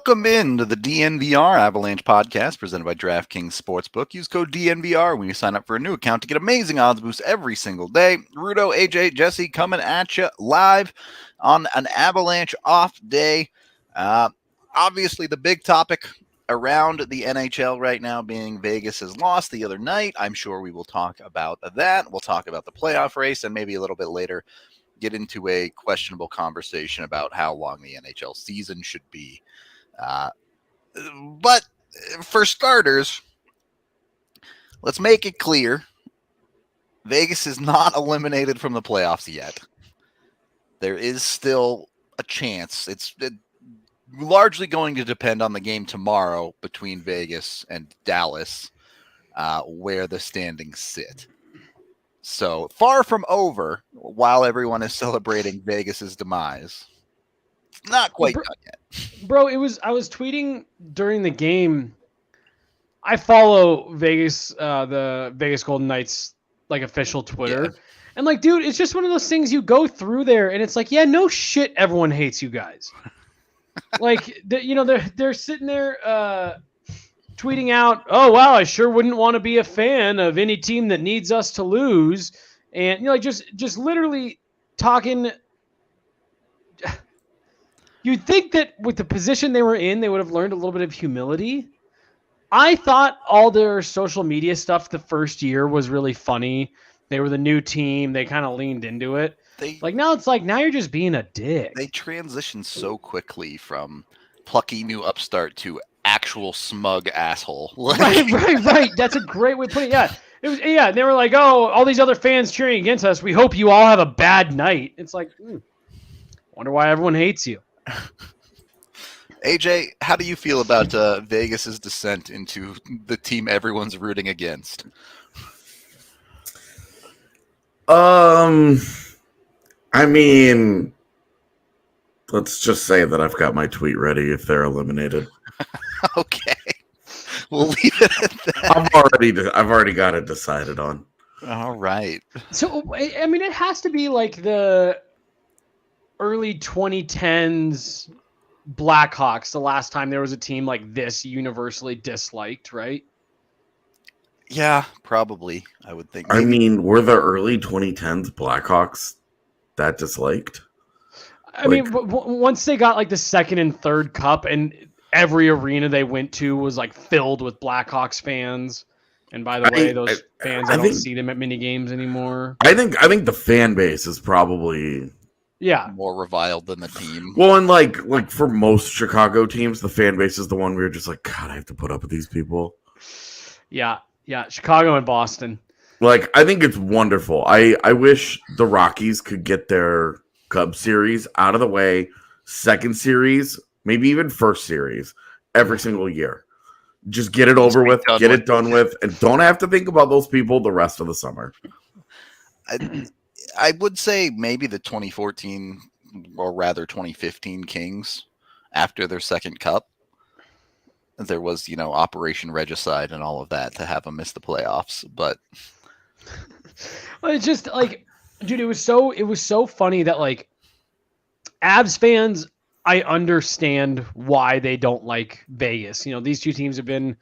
Welcome into the DNVR Avalanche podcast presented by DraftKings Sportsbook. Use code DNVR when you sign up for a new account to get amazing odds boosts every single day. Rudo, AJ, Jesse coming at you live on an Avalanche off day. Obviously, the big topic around the NHL right now being Vegas has lost the other night. I'm sure we will talk about that. We'll talk about the playoff race and maybe a little bit later get into a questionable conversation about how long the NHL season should be. But for starters, let's make it clear. Vegas is not eliminated from the playoffs yet. There is still a chance. It's largely going to depend on the game tomorrow between Vegas and Dallas, where the standings sit. So far from over while everyone is celebrating Vegas's demise. It's not quite done yet. Bro, I was tweeting during the game. I follow Vegas, the Vegas Golden Knights, like official Twitter. Yeah. And like, dude, it's just one of those things you go through there and it's like, yeah, no shit. Everyone hates you guys. Like, they're sitting there, tweeting out, oh, wow, I sure wouldn't want to be a fan of any team that needs us to lose. And, just literally talking. You'd think that with the position they were in, they would have learned a little bit of humility. I thought all their social media stuff the first year was really funny. They were the new team. They kind of leaned into it. Now you're just being a dick. They transitioned so quickly from plucky new upstart to actual smug asshole. Right. That's a great way of putting it. Yeah. They were like, oh, all these other fans cheering against us. We hope you all have a bad night. It's like, wonder why everyone hates you. AJ, how do you feel about Vegas's descent into the team everyone's rooting against? I mean, let's just say that I've got my tweet ready if they're eliminated. Okay. We'll leave it at that. I've already got it decided on. All right. So, I mean, it has to be like the early 2010s Blackhawks, the last time there was a team like this universally disliked, right? Yeah, probably, I would think. I mean, were the early 2010s Blackhawks that disliked? I mean, once they got like the second and third cup and every arena they went to was like filled with Blackhawks fans. And by the way, those fans, I don't see them at many games anymore. I think the fan base is probably more reviled than the team. Well, and like for most Chicago teams, the fan base is the one where you're just like, God, I have to put up with these people. Yeah, Chicago and Boston. Like, I think it's wonderful. I wish the Rockies could get their Cubs series out of the way, second series, maybe even first series, every single year. Just get it over with, get it done with, and don't have to think about those people the rest of the summer. I would say maybe the 2014 or rather 2015 Kings after their second cup. There was, Operation Regicide and all of that to have them miss the playoffs, but well, it's just like, dude, it was so funny that like Avs fans, I understand why they don't like Vegas. These two teams have been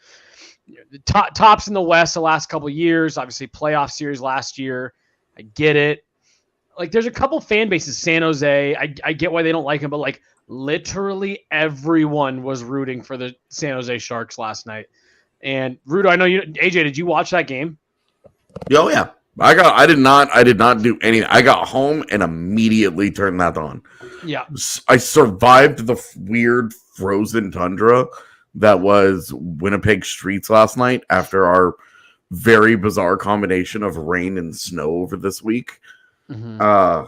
tops in the West the last couple of years, obviously playoff series last year. I get it. Like there's a couple fan bases, San Jose. I get why they don't like them, but like literally everyone was rooting for the San Jose Sharks last night. And Rudo, I know you, AJ, did you watch that game? Oh yeah. I did not do anything. I got home and immediately turned that on. Yeah. I survived the weird frozen tundra that was Winnipeg streets last night after our very bizarre combination of rain and snow over this week. Mm-hmm.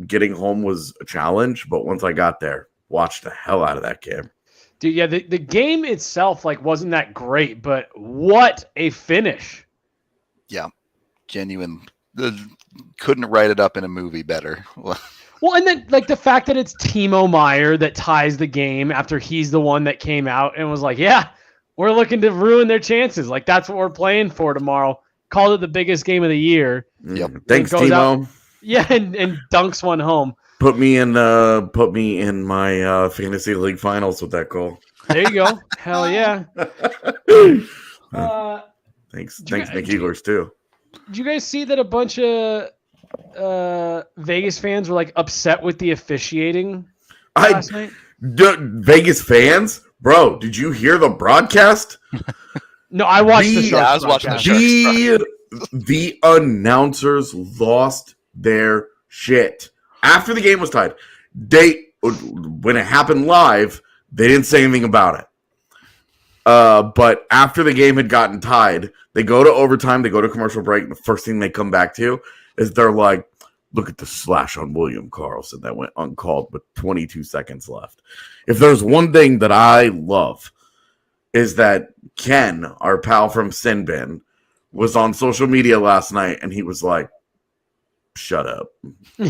Getting home was a challenge, but once I got there, watched the hell out of that game. Dude, yeah, the game itself like wasn't that great, but what a finish. Yeah. Genuine. Couldn't write it up in a movie better. Well, and then like the fact that it's Timo Meier that ties the game after he's the one that came out and was like, yeah, we're looking to ruin their chances. Like that's what we're playing for tomorrow. Called it the biggest game of the year. Yep. Thanks, Timo. And dunks one home. Put me in my fantasy league finals with that goal. There you go. Hell yeah. Thanks, you Nick guys- Eaglers too. Did you guys see that a bunch of Vegas fans were like upset with the officiating last night? Vegas fans, bro, did you hear the broadcast? No, I watched the The- Sharks. I was watching the broadcast. Sharks. The announcers lost their shit after the game was tied. When it happened live, they didn't say anything about it. But after the game had gotten tied, they go to overtime, they go to commercial break, and the first thing they come back to is they're like, look at the slash on William Karlsson that went uncalled with 22 seconds left. If there's one thing that I love is that Ken, our pal from Sin Bin, was on social media last night and he was like, shut up.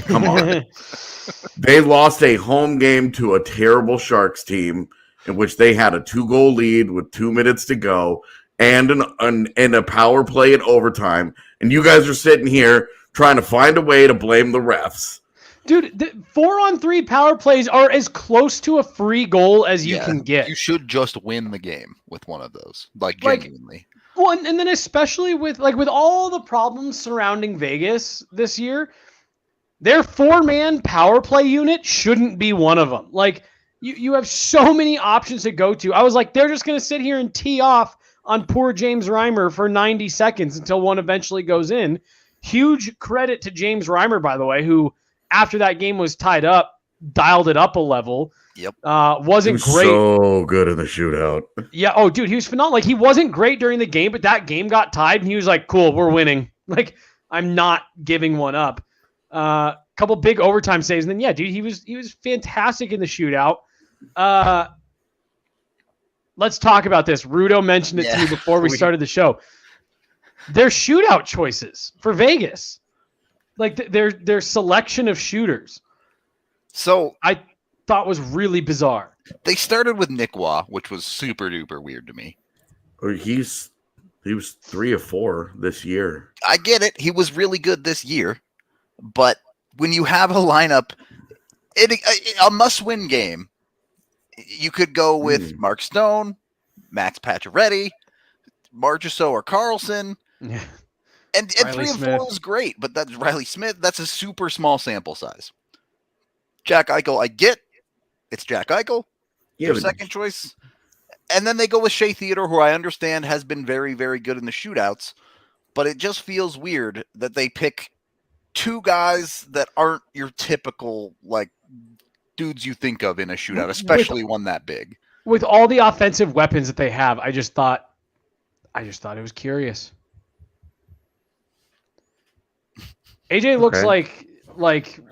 Come on. They lost a home game to a terrible Sharks team in which they had a 2-goal lead with 2 minutes to go and a power play in overtime. And you guys are sitting here trying to find a way to blame the refs. Dude, the 4-on-3 power plays are as close to a free goal as you can get. You should just win the game with one of those, genuinely. Well, and then especially with all the problems surrounding Vegas this year, their 4-man power play unit shouldn't be one of them. Like, you have so many options to go to. I was like, they're just going to sit here and tee off on poor James Reimer for 90 seconds until one eventually goes in. Huge credit to James Reimer, by the way, who, after that game was tied up, dialed it up a level. Yep. Wasn't great. So good in the shootout. Yeah. Oh, dude, he was phenomenal. Like, he wasn't great during the game, but that game got tied, and he was like, cool, we're winning. Like, I'm not giving one up. Couple big overtime saves, and then, yeah, dude, he was fantastic in the shootout. Let's talk about this. Rudo mentioned it to me before we started the show. Their shootout choices for Vegas, like their selection of shooters. So I thought was really bizarre. They started with Nick Waugh, which was super duper weird to me. He was 3 of 4 this year. I get it. He was really good this year. But when you have a lineup, a must-win game, you could go with Mark Stone, Max Pacioretty, Marchessault or Carlson. Yeah. And 3 and 4 is great, but that's Riley Smith. That's a super small sample size. Jack Eichel, I get. It's Jack Eichel. Their second choice. And then they go with Shea Theodore, who I understand has been very, very good in the shootouts. But it just feels weird that they pick 2 guys that aren't your typical, dudes you think of in a shootout, especially one that big. With all the offensive weapons that they have, I just thought it was curious. AJ looks like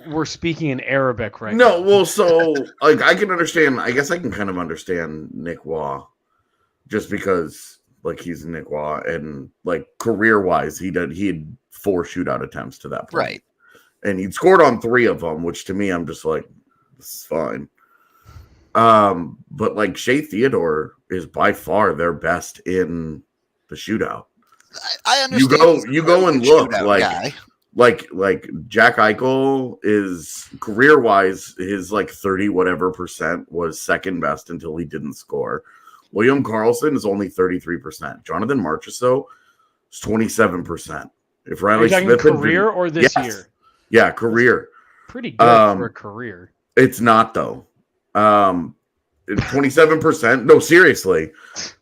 we're speaking in Arabic right now. No, well, so I can understand. I guess I can kind of understand Nick Waugh, just because he's Nick Waugh, and career wise, he had 4 shootout attempts to that point, right? And he'd scored on 3 of them, which to me, I'm just like, this is fine. But Shea Theodore is by far their best in the shootout. I understand. You go and look guy. Like Jack Eichel is career wise, his 30 whatever % was second best until he didn't score. William Karlsson is only 33%. Jonathan Marchessault is 27%. If Riley Smith career or this year? Yeah, career. Pretty good for a career. It's not though. 27%. No, seriously.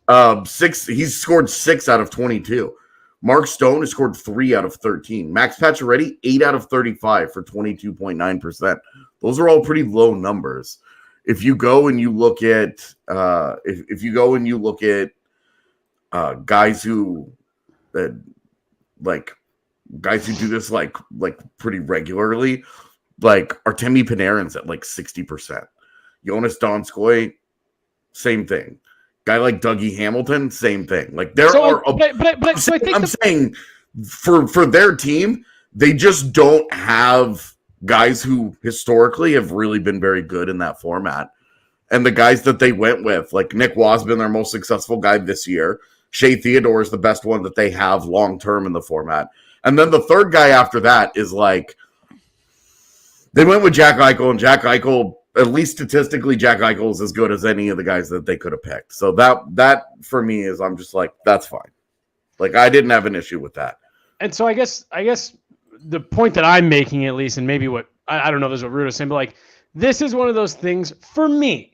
6. He's scored 6 out of 22. Mark Stone has scored 3 out of 13. Max Pacioretty 8 out of 35 for 22.9%. Those are all pretty low numbers. If you go and you look at guys who guys who do this pretty regularly, Artemi Panarin's at 60%. Jonas Donskoy, same thing. Guy like Dougie Hamilton, same thing. I'm saying for their team, they just don't have guys who historically have really been very good in that format. And the guys that they went with, Nick Waugh's been their most successful guy this year. Shea Theodore is the best one that they have long term in the format. And then the third guy after that is they went with Jack Eichel, and Jack Eichel at least statistically, Jack Eichel is as good as any of the guys that they could have picked. So that for me is, I'm just like, that's fine. Like, I didn't have an issue with that. And so I guess the point that I'm making, at least, and maybe what I don't know if this is what Rudo's saying, but like, this is one of those things for me.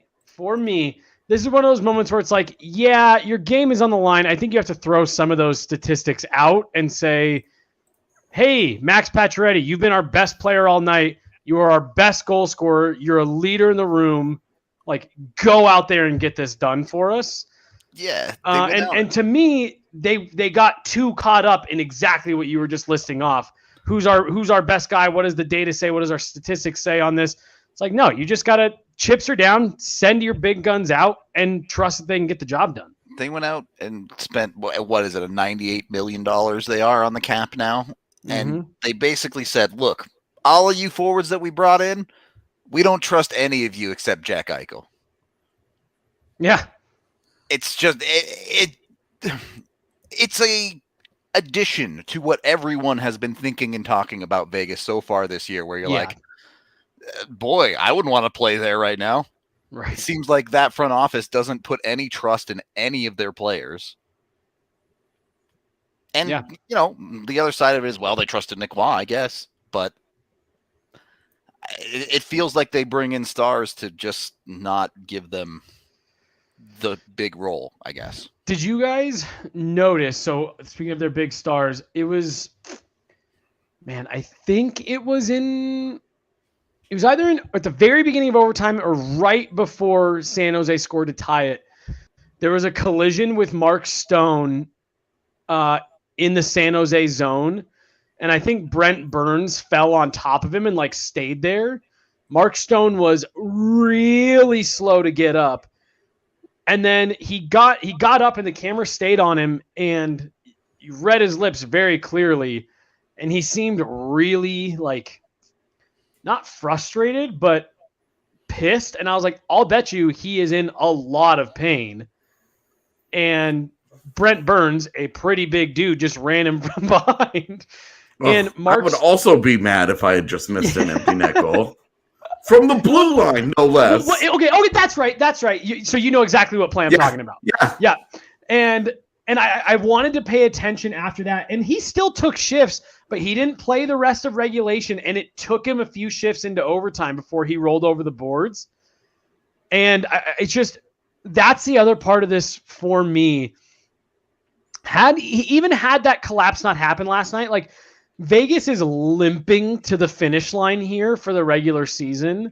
This is one of those moments where it's like, yeah, your game is on the line. I think you have to throw some of those statistics out and say, hey, Max Pacioretty, you've been our best player all night. You are our best goal scorer. You're a leader in the room. Like, go out there and get this done for us. Yeah. And to me, they got too caught up in exactly what you were just listing off. Who's our best guy? What does the data say? What does our statistics say on this? It's like, no, you just got to chips are down, send your big guns out, and trust that they can get the job done. They went out and spent, what is it, a $98 million they are on the cap now? And they basically said, look, all of you forwards that we brought in, we don't trust any of you except Jack Eichel. Yeah. It's just, it's a addition to what everyone has been thinking and talking about Vegas so far this year, where you're like, boy, I wouldn't want to play there right now. Right. It seems like that front office doesn't put any trust in any of their players. And, you know, the other side of it is, well, they trusted Nick Waugh, I guess. But it feels like they bring in stars to just not give them the big role, I guess. Did you guys notice? So speaking of their big stars, it was, man, I think it was either at the very beginning of overtime or right before San Jose scored to tie it. There was a collision with Mark Stone in the San Jose zone. And I think Brent Burns fell on top of him and like stayed there. Mark Stone was really slow to get up. And then he got up and the camera stayed on him and you read his lips very clearly. And he seemed really like not frustrated, but pissed. And I was like, I'll bet you he is in a lot of pain. And Brent Burns, a pretty big dude, just ran him from behind. And I would also be mad if I had just missed an empty net goal. From the blue line, no less. Okay, that's right. So you know exactly what play I'm talking about. Yeah. And I wanted to pay attention after that. And he still took shifts, but he didn't play the rest of regulation. And it took him a few shifts into overtime before he rolled over the boards. And it's just, that's the other part of this for me. Had he even had that collapse not happen last night, like Vegas is limping to the finish line here for the regular season.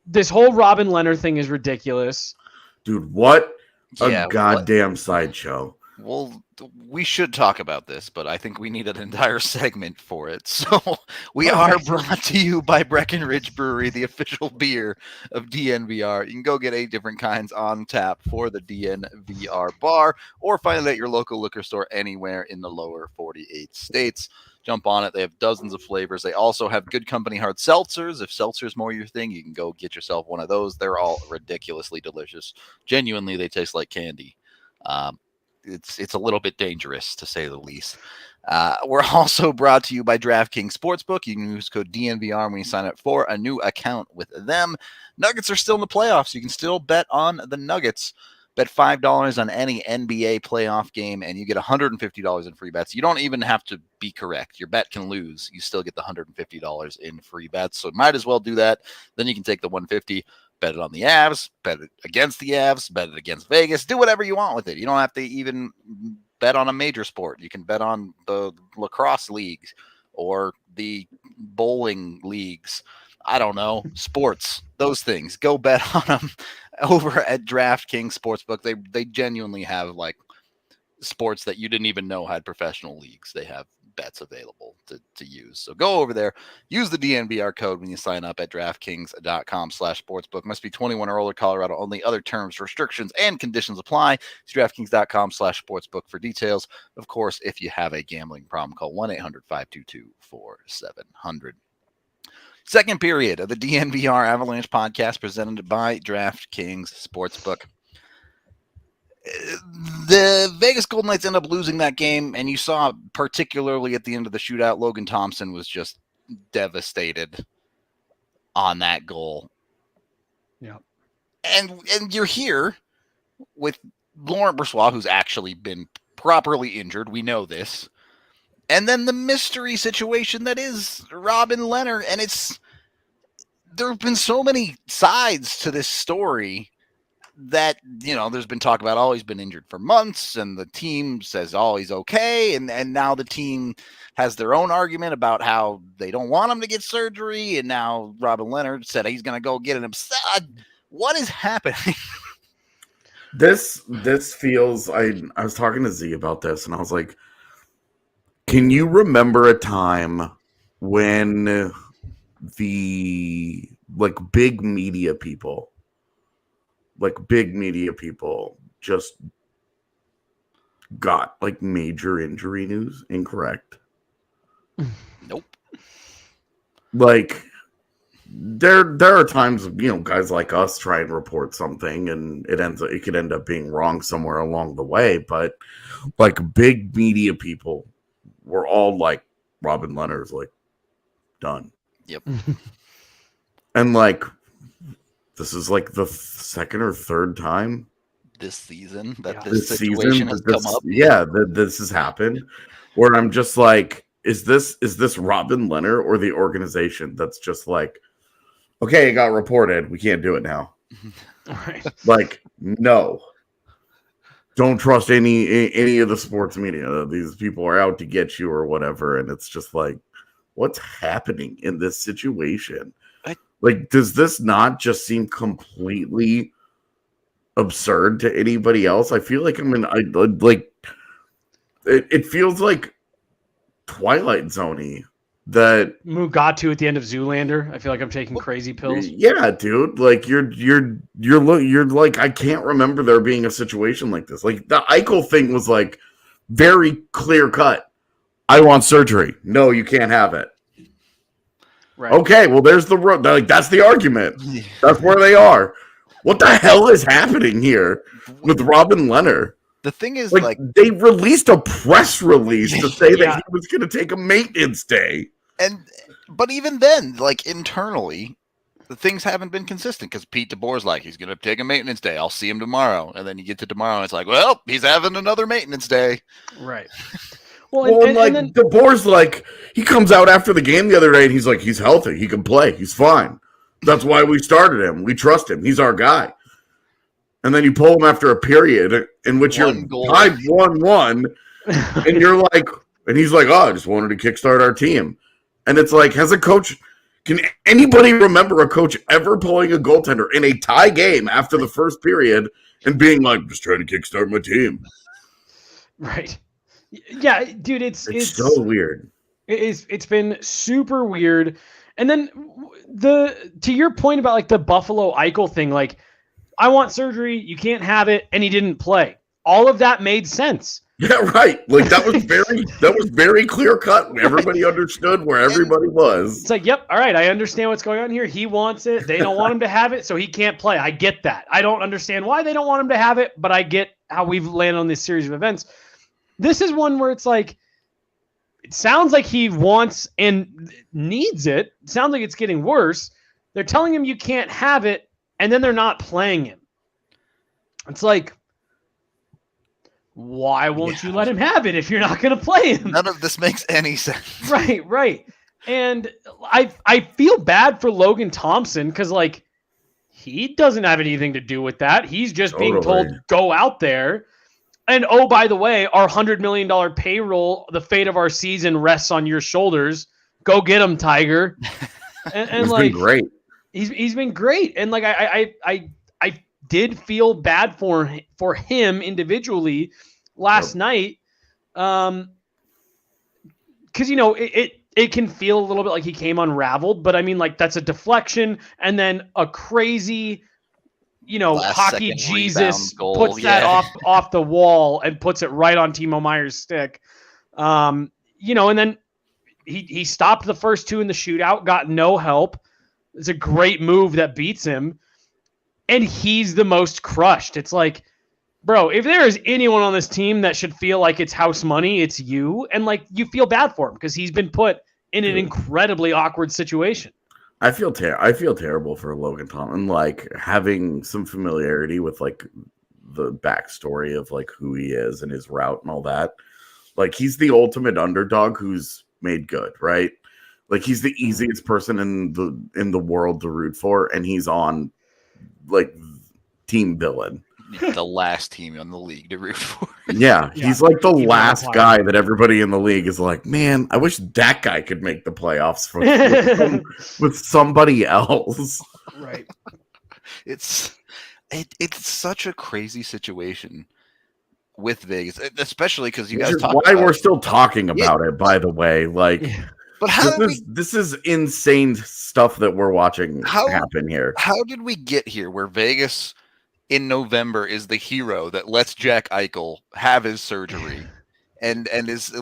This whole Robin Lehner thing is ridiculous. Dude, what a goddamn sideshow. Well, we should talk about this, but I think we need an entire segment for it. So we are brought to you by Breckenridge Brewery, the official beer of DNVR. You can go get 8 different kinds on tap for the DNVR bar or find it at your local liquor store anywhere in the lower 48 states. Jump on it. They have dozens of flavors. They also have Good Company hard seltzers. If seltzer's more your thing, you can go get yourself one of those. They're all ridiculously delicious. Genuinely, they taste like candy. It's a little bit dangerous, to say the least. We're also brought to you by DraftKings Sportsbook. You can use code DNVR when you sign up for a new account with them. Nuggets are still in the playoffs. You can still bet on the Nuggets. Bet $5 on any NBA playoff game, and you get $150 in free bets. You don't even have to be correct. Your bet can lose. You still get the $150 in free bets. So might as well do that. Then you can take the $150, bet it on the Avs, bet it against the Avs, bet it against Vegas. Do whatever you want with it. You don't have to even bet on a major sport. You can bet on the lacrosse leagues or the bowling leagues. I don't know, sports, those things. Go bet on them over at DraftKings Sportsbook. They genuinely have like sports that you didn't even know had professional leagues. They have bets available to use. So go over there, use the DNVR code when you sign up at DraftKings.com/sportsbook. Must be 21 or older, Colorado only. Other terms, restrictions, and conditions apply. It's DraftKings.com/sportsbook for details. Of course, if you have a gambling problem, call 1-800-522-4700. Second period of the DNVR Avalanche podcast presented by DraftKings Sportsbook. The Vegas Golden Knights end up losing that game, and you saw particularly at the end of the shootout, Logan Thompson was just devastated on that goal. Yeah. And you're here with Laurent Brossoit, who's actually been properly injured. We know this. And then the mystery situation that is Robin Lehner. And there have been so many sides to this story that, there's been talk about, oh, he's been injured for months, and the team says, oh, he's okay. And now the team has their own argument about how they don't want him to get surgery. And now Robin Lehner said he's going to go get it himself. What is happening? This feels, I was talking to Z about this, and I was like, can you remember a time when the big media people just got major injury news incorrect? Nope. There are times, guys like us try and report something and it could end up being wrong somewhere along the way, but big media people were all like, Robin Lehner's done. Yep. And this is the second or third time this season that this situation has come up. Yeah, this has happened where I'm just like, is this Robin Lehner or the organization that's just okay, it got reported, we can't do it now. Right. No. Don't trust any of the sports media. These people are out to get you or whatever. And it's just what's happening in this situation? Does this not just seem completely absurd to anybody else? I feel like it feels like Twilight Zone-y. That Mugatu at the end of Zoolander. I feel like I'm taking crazy pills. Yeah, dude. You're like, I can't remember there being a situation like this. The Eichel thing was very clear cut. I want surgery. No, you can't have it. Right. Okay, well, there's the road. That's the argument. That's where they are. What the hell is happening here with Robin Lehner? The thing is, they released a press release to say that he was going to take a maintenance day. But even then, internally, the things haven't been consistent because Pete DeBoer's he's going to take a maintenance day. I'll see him tomorrow. And then you get to tomorrow and it's well, he's having another maintenance day. Right. Well, and then DeBoer's he comes out after the game the other day and he's healthy. He can play. He's fine. That's why we started him. We trust him. He's our guy. And then you pull him after a period in which you're tied 1-1 and you're and he's oh, I just wanted to kickstart our team. And it's has a coach, can anybody remember a coach ever pulling a goaltender in a tie game after the first period and being just trying to kickstart my team? Right. Yeah, dude, it's so weird. It's been super weird. And then to your point about the Buffalo Eichel thing, I want surgery, you can't have it, and he didn't play. All of that made sense. Yeah, right. That was very clear cut. Everybody understood where everybody was. It's yep, all right, I understand what's going on here. He wants it. They don't want him to have it, so he can't play. I get that. I don't understand why they don't want him to have it, but I get how we've landed on this series of events. This is one where it's it sounds like he wants and needs it. It sounds like it's getting worse. They're telling him you can't have it, and then they're not playing him. It's why won't you let him have it if you're not going to play him? None of this makes any sense. Right. And I feel bad for Logan Thompson because he doesn't have anything to do with that. He's just being told, go out there. And oh, by the way, our $100 million payroll, the fate of our season rests on your shoulders. Go get him, Tiger. And he's been great. He's been great. And I did feel bad for him individually last night. Because it can feel a little bit like he came unraveled, but I mean that's a deflection and then a crazy hockey Jesus puts that off the wall and puts it right on Timo Meyer's stick. And then he stopped the first two in the shootout, got no help. It's a great move that beats him. And he's the most crushed. It's bro, if there is anyone on this team that should feel like it's house money, it's you. And you feel bad for him because he's been put in an incredibly awkward situation. I feel terrible for Logan Tomlin, like having some familiarity with like the backstory of like who he is and his route and all that. Like he's the ultimate underdog who's made good, right? Like he's the easiest person in the world to root for, and he's on like team villain. The last team in the league to root for. Yeah, he's like the last on guy that everybody in the league is like, man, I wish that guy could make the playoffs with somebody else. Right. It's such a crazy situation with Vegas, especially because you guys Which is talk why about we're still talking about it, by the way. Like, but how this is insane stuff that we're watching happen here. How did we get here where Vegas in November is the hero that lets Jack Eichel have his surgery and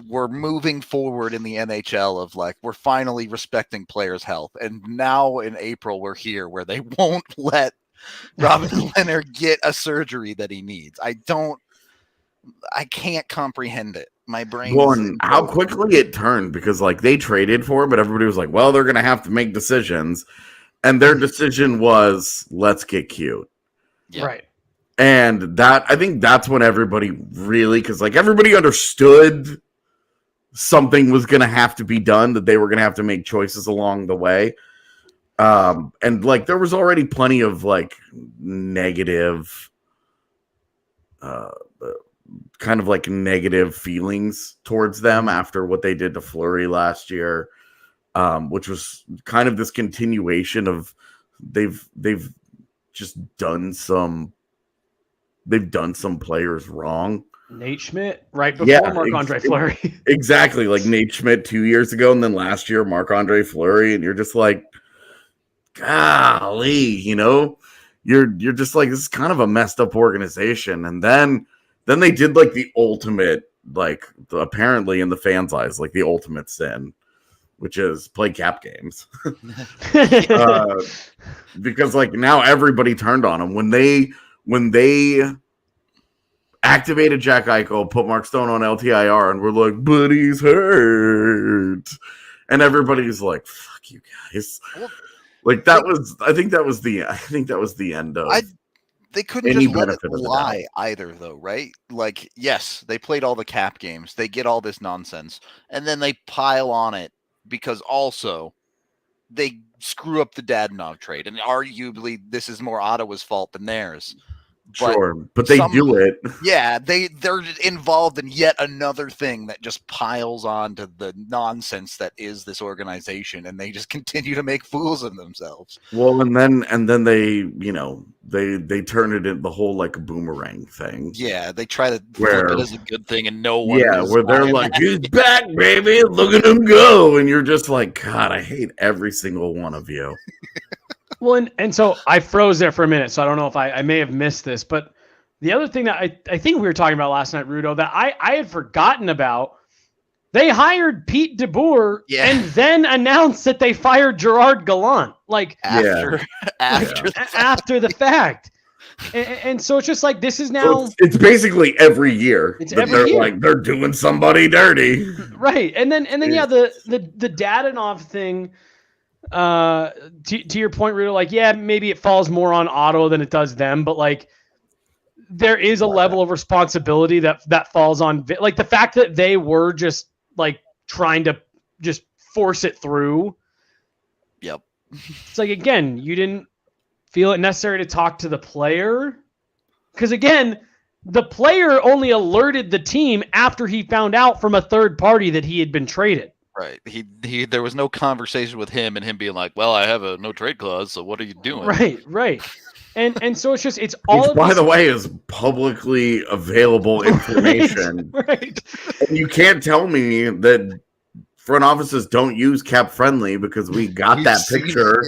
we're moving forward in the NHL of like we're finally respecting players' health, and now in April we're here where they won't let Robin Lehner get a surgery that he needs. I can't comprehend it. My brain is how quickly it turned, because like they traded for him, but everybody was like, well, they're gonna have to make decisions, and their decision was let's get cute. Yeah. Right. And I think that's when everybody really, because like everybody understood something was going to have to be done, that they were going to have to make choices along the way. And like there was already plenty of like negative, kind of like negative feelings towards them after what they did to Fleury last year, which was kind of this continuation of they've just done some players wrong. Nate Schmidt right before Marc-Andre Fleury. Exactly, like Nate Schmidt 2 years ago, and then last year Marc-Andre Fleury, and you're just like, golly, you're just like, this is kind of a messed up organization. And then they did like the ultimate, like apparently in the fans' eyes, like the ultimate sin, which is play cap games. Because like now everybody turned on him when they activated Jack Eichel, put Mark Stone on LTIR, and we're like, but he's hurt, and everybody's like, fuck you guys. Like I think that was the end of they couldn't any just let it benefit of the lie doubt. either, though, right? Like, yes, they played all the cap games, they get all this nonsense, and then they pile on it because also they screw up the Dadonov trade, and arguably this is more Ottawa's fault than theirs. Sure, but they do it. Yeah, they're involved in yet another thing that just piles on to the nonsense that is this organization, and they just continue to make fools of themselves. Well, and then they, they turn it into the whole like boomerang thing. Yeah, they try to flip it as a good thing, and no one. Yeah, where they're like, he's back, baby, look at him go, and you're just like, God, I hate every single one of you. Well, and so I froze there for a minute, so I don't know if I may have missed this, but the other thing that I think we were talking about last night, Rudo, that I had forgotten about, they hired Pete DeBoer and then announced that they fired Gerard Gallant, like after the fact. And so it's just like, this is now. So it's basically every year. Like they're doing somebody dirty, right? And then the Dadonov thing. To your point, Rudo, like, yeah, maybe it falls more on Otto than it does them, but like there is a level of responsibility that falls on, like the fact that they were just like trying to just force it through. Yep. It's like, again, you didn't feel it necessary to talk to the player, because again, the player only alerted the team after he found out from a third party that he had been traded. Right. There was no conversation with him and him being like, well, I have a no trade clause, so what are you doing? Right. And so it's all. Which, by the way, is publicly available information. Right. And you can't tell me that front offices don't use cap friendly, because we got that picture.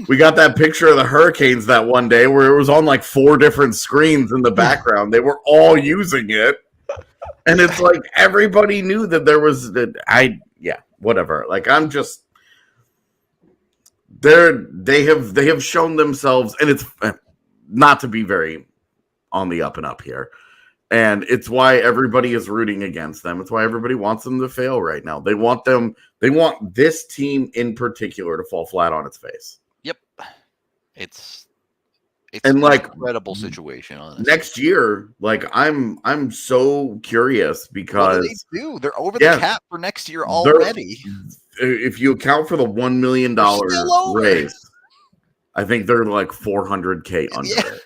We got that picture of the Hurricanes that one day where it was on like 4 different screens in the background. They were all using it. And it's like everybody knew that there was whatever. Like, I'm just they have shown themselves, and it's not to be very on the up and up here. And it's why everybody is rooting against them. It's why everybody wants them to fail right now. They want this team in particular to fall flat on its face. Yep. It's and an like incredible situation, honestly. Next year, like I'm so curious because what do they do? They're over the cap for next year already. If you account for the $1 million raise, I think they're like $400K under it.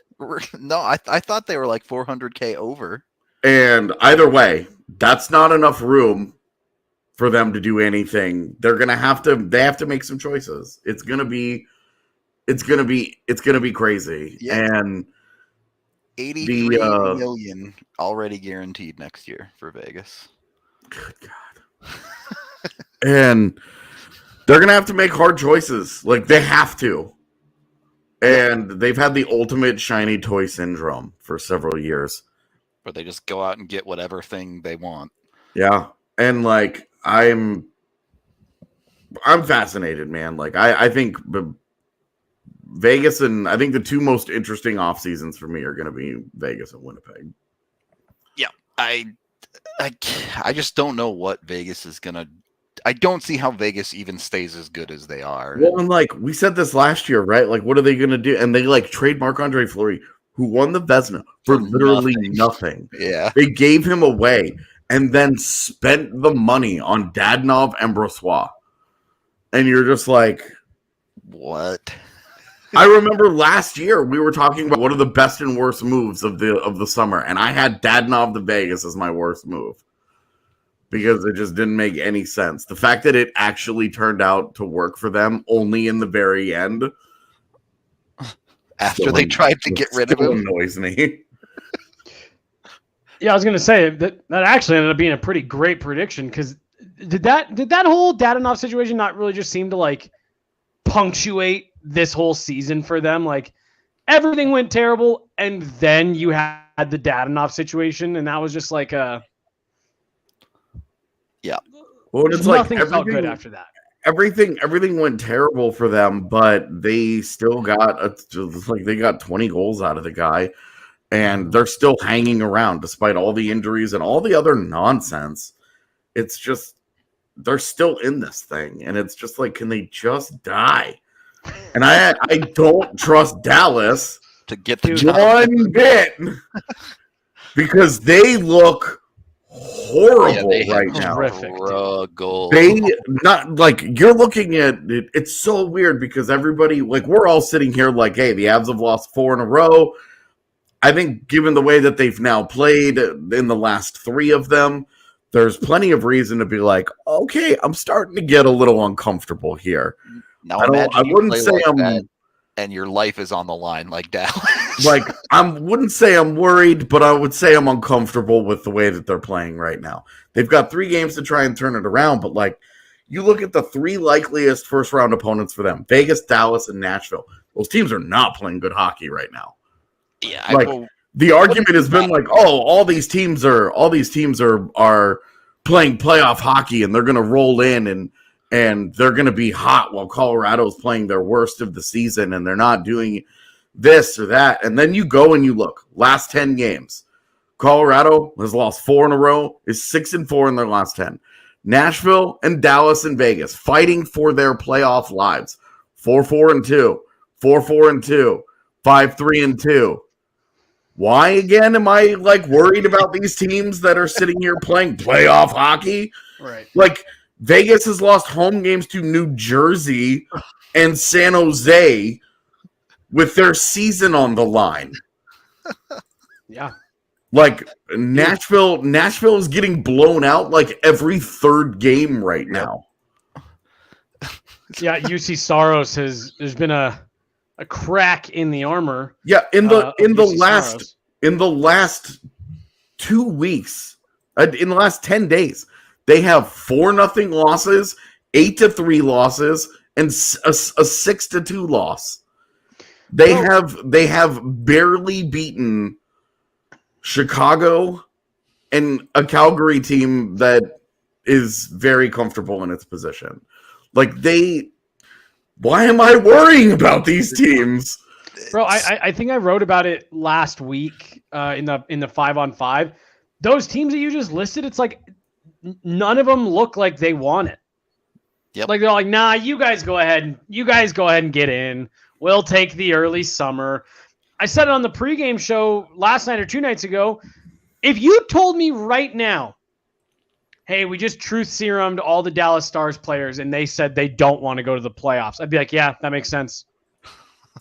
No, I thought they were like $400K over. And either way, that's not enough room for them to do anything. They have to make some choices. It's gonna be crazy. Yeah. And 83 million already guaranteed next year for Vegas. Good God. And they're gonna have to make hard choices. Like they have to. And they've had the ultimate shiny toy syndrome for several years. Where they just go out and get whatever thing they want. Yeah. And like I'm fascinated, man. Like I think Vegas and I think the two most interesting off seasons for me are going to be Vegas and Winnipeg. Yeah, I just don't know what Vegas is going to. I don't see how Vegas even stays as good as they are. Well, and like we said this last year, right? Like, what are they going to do? And they like trade Marc-Andre Fleury, who won the Vezina for literally nothing. Yeah, they gave him away and then spent the money on Dadonov and Brossoit. And you're just like, what? I remember last year we were talking about what are the best and worst moves of the summer, and I had Dadonov to Vegas as my worst move because it just didn't make any sense. The fact that it actually turned out to work for them only in the very end, after they tried to get rid of him, annoys me. Yeah, I was gonna say that actually ended up being a pretty great prediction because did that whole Dadonov situation not really just seem to like punctuate this whole season for them? Like everything went terrible, and then you had the Dadonov situation, and that was just like a Well, it's nothing like felt good after that. Everything went terrible for them, but they still got they got 20 goals out of the guy, and they're still hanging around despite all the injuries and all the other nonsense. It's just they're still in this thing, and it's just like, can they just die? And I don't trust Dallas to get the one bit because they look horrible right now. They not like you're looking at it. It's so weird because everybody like we're all sitting here like, hey, the Avs have lost 4 in a row. I think given the way that they've now played in the last 3 of them, there's plenty of reason to be like, okay, I'm starting to get a little uncomfortable here. Now I wouldn't say like I'm, and your life is on the line like Dallas. Like I wouldn't say I'm worried, but I would say I'm uncomfortable with the way that they're playing right now. They've got 3 games to try and turn it around, but like you look at the 3 likeliest first round opponents for them: Vegas, Dallas, and Nashville. Those teams are not playing good hockey right now. Yeah, like the argument has been like, oh, all these teams are playing playoff hockey and they're going to roll in and they're going to be hot while Colorado's playing their worst of the season and they're not doing this or that. And then you go and you look, last 10 games, Colorado has lost 4 in a row, is 6-4 in their last 10. Nashville and Dallas and Vegas fighting for their playoff lives, 4-4-2, 4-4-2, 5-3-2. Why again am I like worried about these teams that are sitting here playing playoff hockey? Right. Like Vegas has lost home games to New Jersey and San Jose with their season on the line. Yeah. Like Nashville is getting blown out like every 3rd game right now. Yeah, UC Saros there's been a crack in the armor. Yeah, in the last 2 weeks, in the last 10 days, they have 4-0 losses, 8-3 losses, and a 6-2 loss. They have barely beaten Chicago and a Calgary team that is very comfortable in its position. Like why am I worrying about these teams? Bro, I think I wrote about it last week in the 5-on-5. Those teams that you just listed, it's like none of them look like they want it. Yep. Like they're like, nah, you guys go ahead and get in. We'll take the early summer. I said it on the pregame show last night or 2 nights ago. If you told me right now, hey, we just truth serumed all the Dallas Stars players and they said they don't want to go to the playoffs, I'd be like, yeah, that makes sense.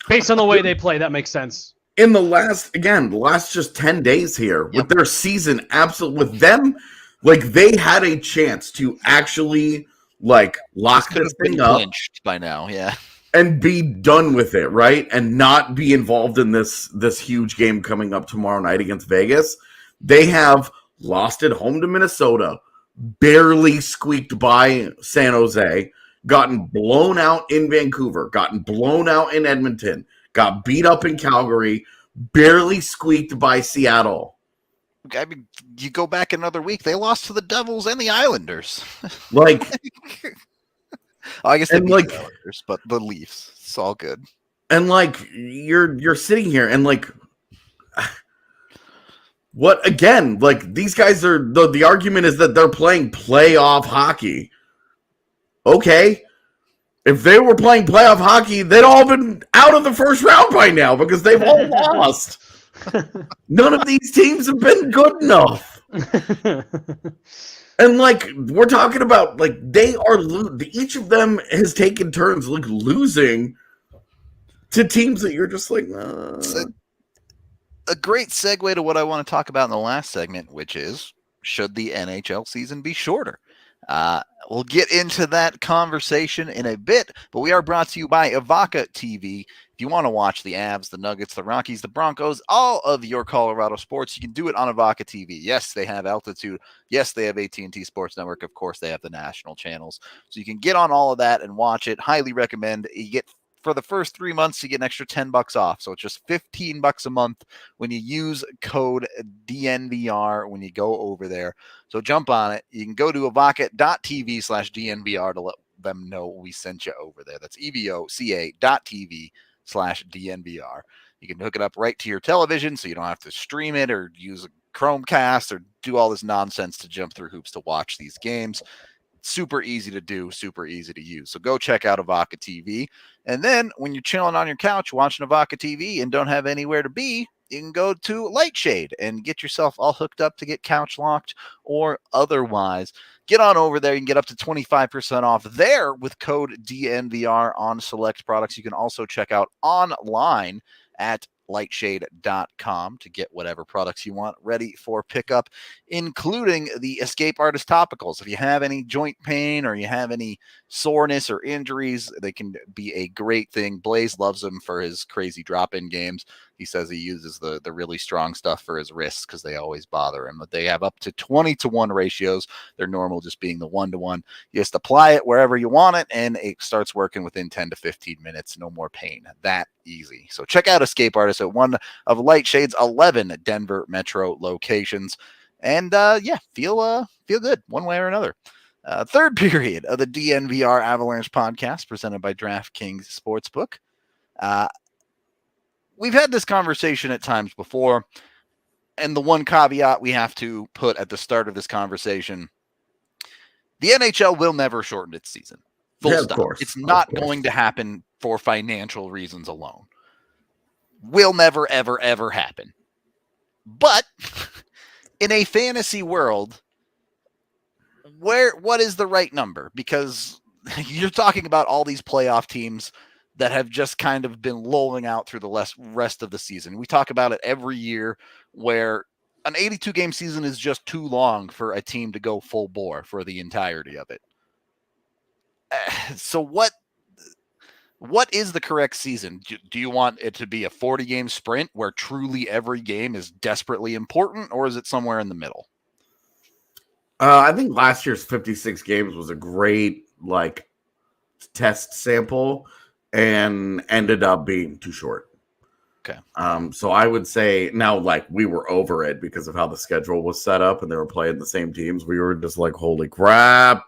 Based on the way they play, that makes sense. In the last just 10 days here, with their season with them, like they had a chance to actually like lock this thing up clinched by now, yeah, and be done with it, right? And not be involved in this huge game coming up tomorrow night against Vegas. They have lost at home to Minnesota, barely squeaked by San Jose, gotten blown out in Vancouver, gotten blown out in Edmonton, got beat up in Calgary, barely squeaked by Seattle. I mean, you go back another week, they lost to the Devils and the Islanders. Like, I guess they beat like the Islanders, but the Leafs, it's all good. And like you're sitting here and like, what again? Like these guys are the argument is that they're playing playoff hockey. Okay, if they were playing playoff hockey, they'd all been out of the first round by now because they've all lost. None of these teams have been good enough. And like we're talking about, like they are each of them has taken turns like losing to teams that you're just like. It's a great segue to what I want to talk about in the last segment, which is should the NHL season be shorter? We'll get into that conversation in a bit, but we are brought to you by Avaca TV. If you want to watch the Avs, the Nuggets, the Rockies, the Broncos, all of your Colorado sports, you can do it on Avaca TV. Yes, they have Altitude. Yes, they have AT&T Sports Network. Of course, they have the national channels. So you can get on all of that and watch it. Highly recommend. You get for the first 3 months, you get an extra $10 off. So it's just $15 a month when you use code DNVR when you go over there. So jump on it. You can go to avaca.tv/DNVR to let them know we sent you over there. That's evoca.tv/DNVR. You can hook it up right to your television so you don't have to stream it or use a Chromecast or do all this nonsense to jump through hoops to watch these games. Super easy to do, super easy to use. So go check out Avaca TV. And then when you're chilling on your couch watching Avaca TV and don't have anywhere to be, you can go to Lightshade and get yourself all hooked up to get couch locked or otherwise. Get on over there. You can get up to 25% off there with code DNVR on select products. You can also check out online at lightshade.com to get whatever products you want ready for pickup, including the Escape Artist topicals. If you have any joint pain or you have any soreness or injuries, they can be a great thing. Blaze loves them for his crazy drop-in games. He says he uses the really strong stuff for his wrists because they always bother him. But they have up to 20-to-1 ratios. They're normal just being the 1-to-1. You just apply it wherever you want it, and it starts working within 10 to 15 minutes. No more pain. That easy. So check out Escape Artist at one of Lightshade's 11 Denver metro locations. And feel good one way or another. Third period of the DNVR Avalanche podcast presented by DraftKings Sportsbook. We've had this conversation at times before, and the one caveat we have to put at the start of this conversation, the NHL will never shorten its season. Full stop. Course. It's not going to happen for financial reasons alone. Will never, ever, ever happen. But in a fantasy world, what is the right number? Because you're talking about all these playoff teams that have just kind of been lolling out through the rest of the season. We talk about it every year where an 82-game season is just too long for a team to go full bore for the entirety of it. So what is the correct season? Do you want it to be a 40-game sprint where truly every game is desperately important, or is it somewhere in the middle? I think last year's 56 games was a great test sample and ended up being too short. Okay. So I would say now, we were over it because of how the schedule was set up and they were playing the same teams. We were just like, holy crap.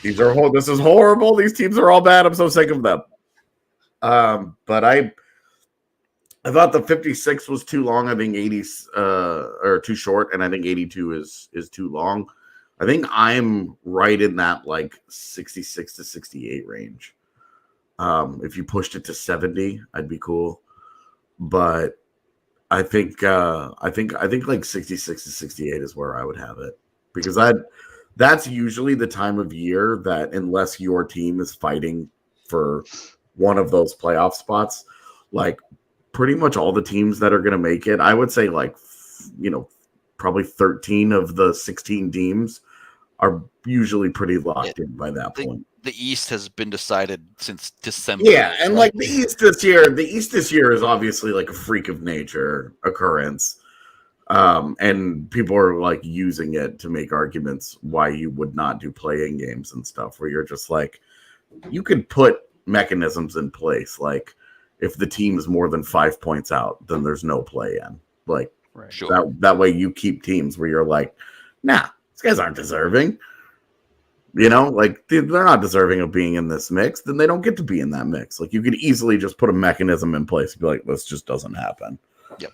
This is horrible. These teams are all bad. I'm so sick of them. But I thought the 56 was too long. I think 80 or too short, and I think 82 is too long. I think I'm right in that like 66 to 68 range. If you pushed it to 70, I'd be cool. But I think like 66 to 68 is where I would have it, because that's usually the time of year that, unless your team is fighting for one of those playoff spots, like pretty much all the teams that are going to make it, I would say like, probably 13 of the 16 teams are usually pretty locked in by that point. The East has been decided since December. Yeah, and like the East this year is obviously like a freak of nature occurrence. And people are like using it to make arguments why you would not do play-in games and stuff, where you're just like, you could put mechanisms in place. Like if the team is more than 5 points out, then there's no play-in. Like that way you keep teams where you're like, nah, these guys aren't deserving. Like they're not deserving of being in this mix, then they don't get to be in that mix. Like you could easily just put a mechanism in place and be like, this just doesn't happen. Yep.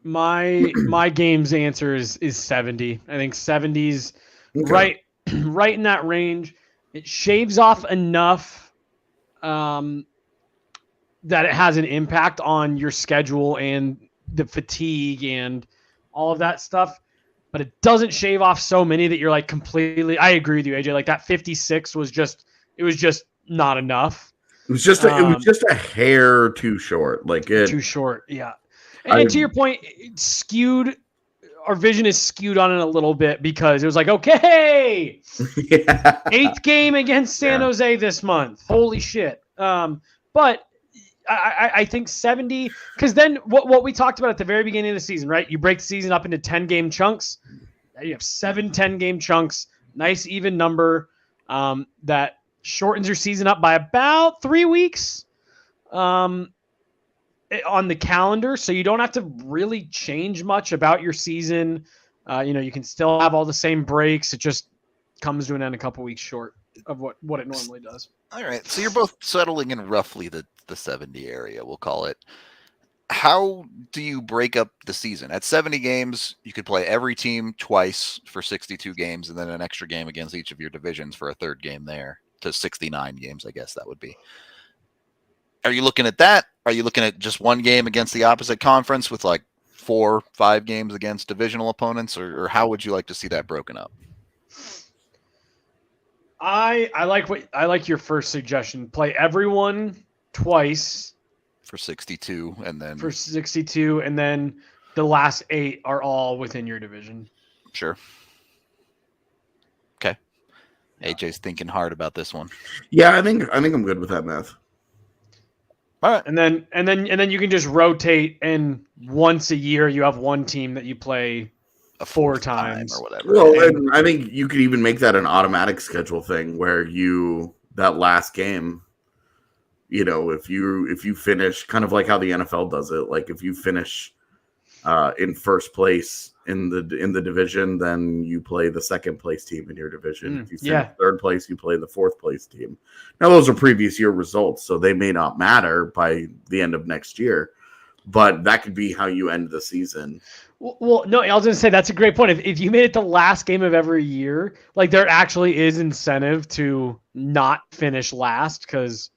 My game's answer is 70. I think 70's right in that range. It shaves off enough that it has an impact on your schedule and the fatigue and all of that stuff. But it doesn't shave off so many that you're like completely. I agree with you, AJ. Like that 56 was just not enough. It was just a hair too short. Like too short. Yeah. And to your point, our vision is skewed on it a little bit because it was like, okay, 8th game against San Jose this month. Holy shit. But I think 70, because then what we talked about at the very beginning of the season, right? You break the season up into 10-game chunks. You have 7 10-game chunks. Nice even number that shortens your season up by about 3 weeks on the calendar. So you don't have to really change much about your season. You can still have all the same breaks. It just comes to an end a couple weeks short of what it normally does. All right. So you're both settling in roughly the 70 area, we'll call it. How do you break up the season? At 70 games, you could play every team twice for 62 games and then an extra game against each of your divisions for a third game there to 69 games, I guess that would be. Are you looking at that? Are you looking at just one game against the opposite conference with like 4-5 games against divisional opponents, or how would you like to see that broken up? I like your first suggestion. Play everyone twice for 62, and then the last 8 are all within your division. Sure. Okay. AJ's thinking hard about this one. Yeah, I think I'm good with that math. All right. And then you can just rotate, and once a year you have one team that you play 4 times or whatever. Well, and I think you could even make that an automatic schedule thing where that last game, if you finish kind of like how the NFL does it, like if you finish in first place in the division, then you play the second place team in your division. If you finish third place, you play the fourth place team. Now those are previous year results, so they may not matter by the end of next year, but that could be how you end the season. Well, no, I was going to say that's a great point. If you made it the last game of every year, like there actually is incentive to not finish last, because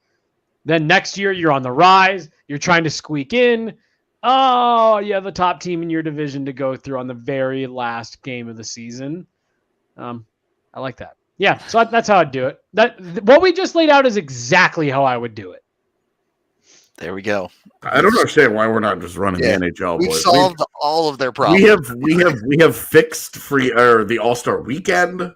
then next year you're on the rise. You're trying to squeak in. Oh, you have the top team in your division to go through on the very last game of the season. I like that. Yeah, so that's how I'd do it. What we just laid out is exactly how I would do it. There we go. I don't understand why we're not just running the NHL. We've solved all of their problems. We have fixed the All-Star weekend.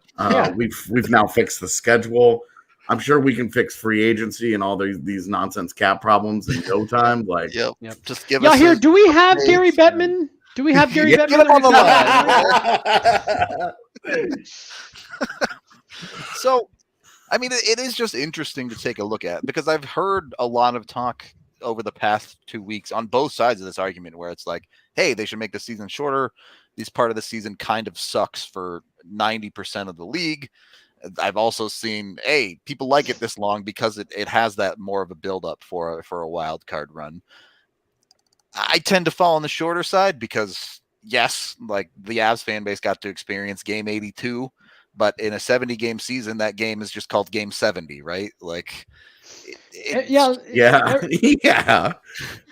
We've now fixed the schedule. I'm sure we can fix free agency and all these nonsense cap problems in no time. Like, yep. Just give us. Here, do we have Gary Bettman? Do we have Gary Bettman? Get him on the line. So, I mean, it is just interesting to take a look at, because I've heard a lot of talk over the past 2 weeks on both sides of this argument where it's like, hey, they should make the season shorter. This part of the season kind of sucks for 90% of the league. I've also seen, hey, people like it this long because it has that more of a build up for a wild card run. I tend to fall on the shorter side because, yes, like the Avs fan base got to experience game 82, but in a 70-game season, that game is just called game 70, right? Like, yeah.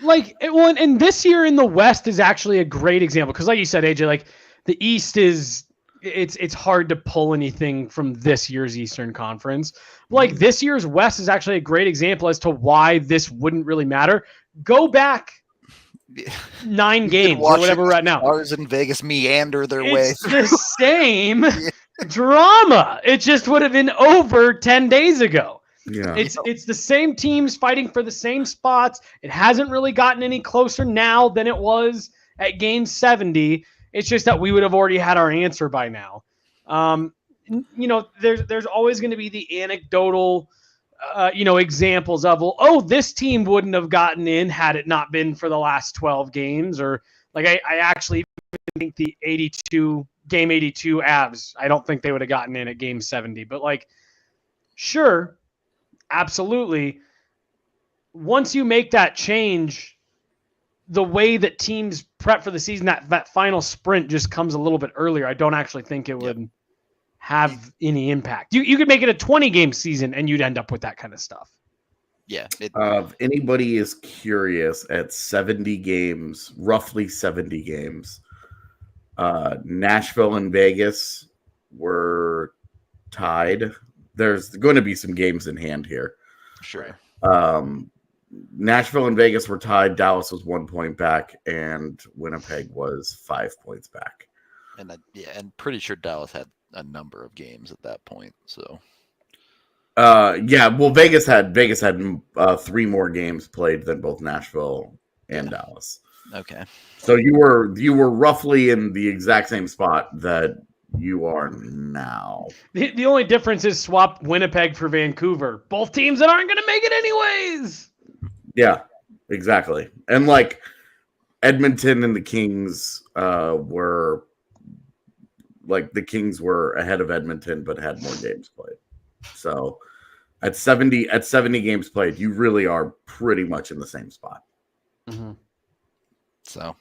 Like, well, and this year in the West is actually a great example because, like you said, AJ, like the East is it's hard to pull anything from this year's Eastern Conference. Like this year's West is actually a great example as to why this wouldn't really matter. Go back 9 games or whatever right now. Stars in Vegas meander their way. It's the same drama. It just would have been over 10 days ago. Yeah. It's the same teams fighting for the same spots. It hasn't really gotten any closer now than it was at game 70. It's just that we would have already had our answer by now. There's always going to be the anecdotal examples of, well, oh, this team wouldn't have gotten in had it not been for the last 12 games. Or like, I actually think the game 82 Avs, I don't think they would have gotten in at game 70, but like, sure, absolutely. Once you make that change, the way that teams prep for the season, that final sprint just comes a little bit earlier. I don't actually think it would have any impact. You could make it a 20-game season and you'd end up with that kind of stuff. Yeah. If anybody is curious, at 70 games, roughly 70 games, Nashville and Vegas were tied. There's going to be some games in hand here. Sure. Nashville and Vegas were tied. Dallas was 1 point back, and Winnipeg was 5 points back. And pretty sure Dallas had a number of games at that point. So, well, Vegas had 3 more games played than both Nashville and Dallas. Okay. So you were roughly in the exact same spot that you are now. The only difference is swap Winnipeg for Vancouver. Both teams that aren't going to make it anyways. Yeah, exactly. And like Edmonton and the Kings were like the Kings were ahead of Edmonton but had more games played. So at 70 games played, you really are pretty much in the same spot. Mm-hmm. So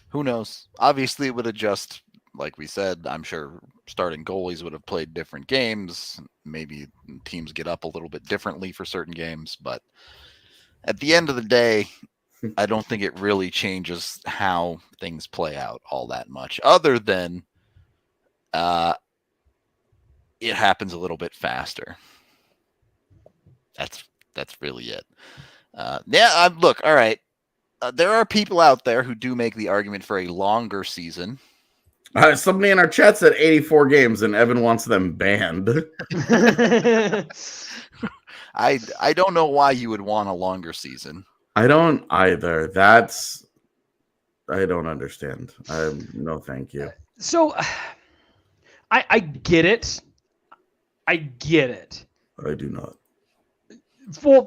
who knows? Obviously it would adjust. Like we said, I'm sure starting goalies would have played different games. Maybe teams get up a little bit differently for certain games, but at the end of the day, I don't think it really changes how things play out all that much, other than it happens a little bit faster. That's really it. Look, all right. There are people out there who do make the argument for a longer season. Somebody in our chat said 84 games, and Evan wants them banned. I don't know why you would want a longer season. I don't either. I don't understand. No, thank you. So I get it. I get it. I do not. For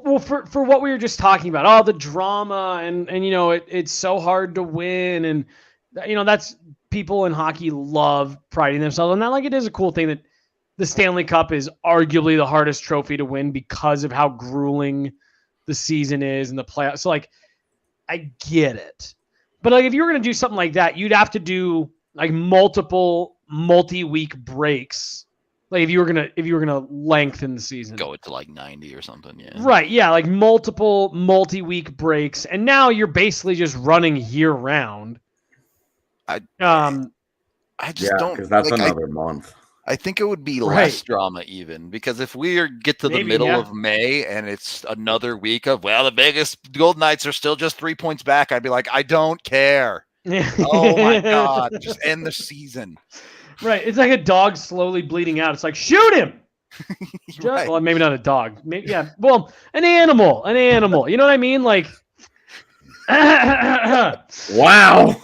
what we were just talking about, all the drama and it's so hard to win, and that's people in hockey love priding themselves on that. Like, it is a cool thing that the Stanley Cup is arguably the hardest trophy to win because of how grueling the season is and the playoffs. So like, I get it, but like if you were going to do something like that, you'd have to do like multiple multi-week breaks. Like if you were gonna lengthen the season, go it to like 90 or something, yeah. Right, yeah, like multiple multi-week breaks, and now you're basically just running year round. I just don't, because that's another month. I think it would be less drama even, because if we get to the middle of May and it's another week of, well, the Vegas Golden Knights are still just 3 points back, I'd be like, I don't care. Oh my God, just end the season. Right. It's like a dog slowly bleeding out. It's like, shoot him. Right. Well, maybe not a dog. Maybe, yeah. Well, an animal. You know what I mean? Like, wow.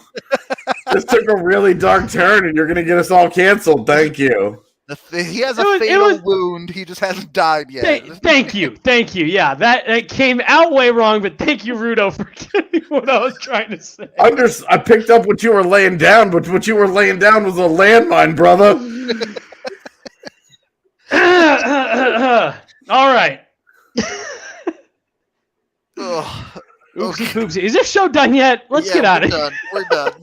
This took a really dark turn, and you're going to get us all canceled. Thank you. He has a fatal wound. He just hasn't died yet. Thank you. Yeah, that came out way wrong, but thank you, Rudo, for getting what I was trying to say. I picked up what you were laying down, but what you were laying down was a landmine, brother. All right. Oopsie poopsie. Is this show done yet? Let's get out of here. We're done.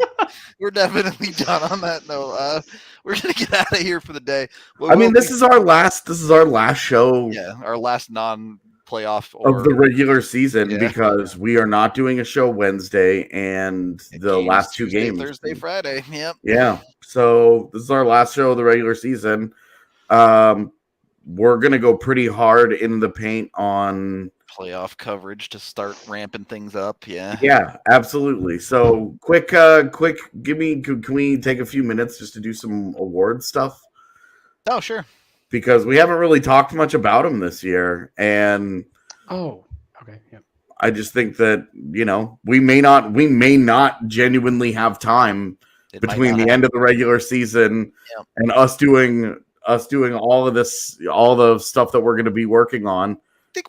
We're definitely done on that note. We're gonna get out of here for the day. This is our last show. Yeah, our last non-playoff of the regular season because we are not doing a show Wednesday and the last two games Thursday, Friday. Yep. Yeah. So this is our last show of the regular season. We're gonna go pretty hard in the paint on playoff coverage to start ramping things up. Yeah, absolutely. So quick, can we take a few minutes just to do some award stuff? Oh, sure. Because we haven't really talked much about them this year. And okay. Yeah. I just think that, we may not genuinely have time between the end of the regular season and us doing all of this, all the stuff that we're going to be working on.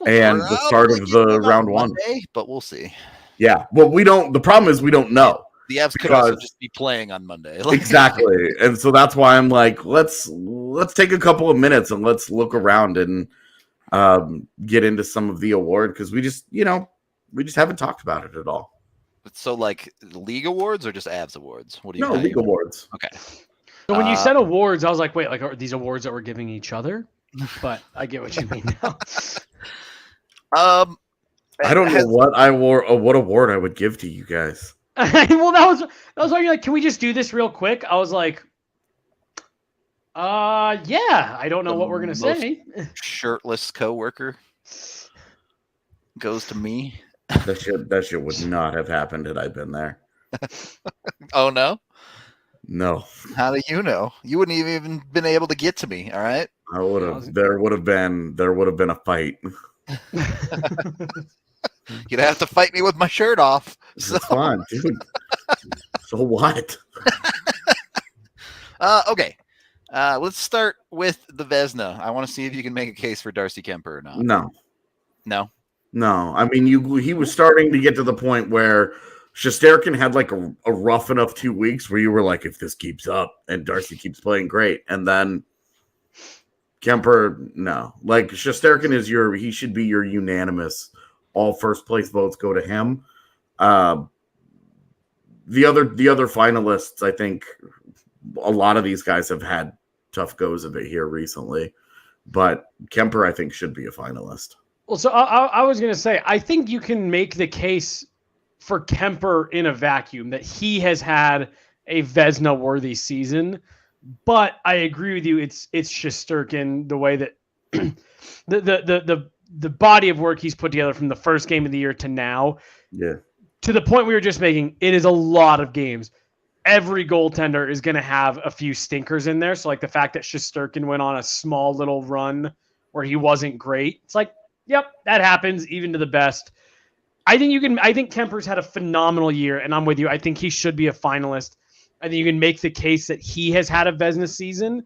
And the start of the round one, but we'll see. Yeah, well, we don't. The problem is we don't know. The Avs could also just be playing on Monday. Exactly, and so that's why I'm like, let's take a couple of minutes and let's look around and get into some of the award because we just haven't talked about it at all. So, like league awards or just Avs awards? What do you? No, league awards. Okay. So when you said awards, I was like, wait, like are these awards that we're giving each other? But I get what you mean now. I don't know what award I would give to you guys. Well, that was why you're like, can we just do this real quick? I was like, yeah, I don't know what we're gonna say. Shirtless coworker goes to me. That shit would not have happened had I been there. Oh no? No. How do you know? You wouldn't have even been able to get to me, all right? I would have. There would have been a fight. You'd have to fight me with my shirt off. So. It's fine, dude. So what? Okay. Let's start with the Vezina. I want to see if you can make a case for Darcy Kemper or not. No. I mean, he was starting to get to the point where Shesterkin had like a rough enough 2 weeks where you were like, if this keeps up and Darcy keeps playing great, and then Kemper, no. Like Shesterkin he should be your unanimous. All first place votes go to him. The other finalists, I think a lot of these guys have had tough goes of it here recently, but Kemper, I think, should be a finalist. Well, so I was going to say, I think you can make the case for Kemper in a vacuum that he has had a Vezina worthy season, but I agree with you. It's Shesterkin, the way that the body of work he's put together from the first game of the year to now. Yeah. To the point we were just making, it is a lot of games. Every goaltender is going to have a few stinkers in there. So like the fact that Shesterkin went on a small little run where he wasn't great. It's like, yep, that happens even to the best. I think Kemper's had a phenomenal year, and I'm with you. I think he should be a finalist. I think you can make the case that he has had a Vezina season,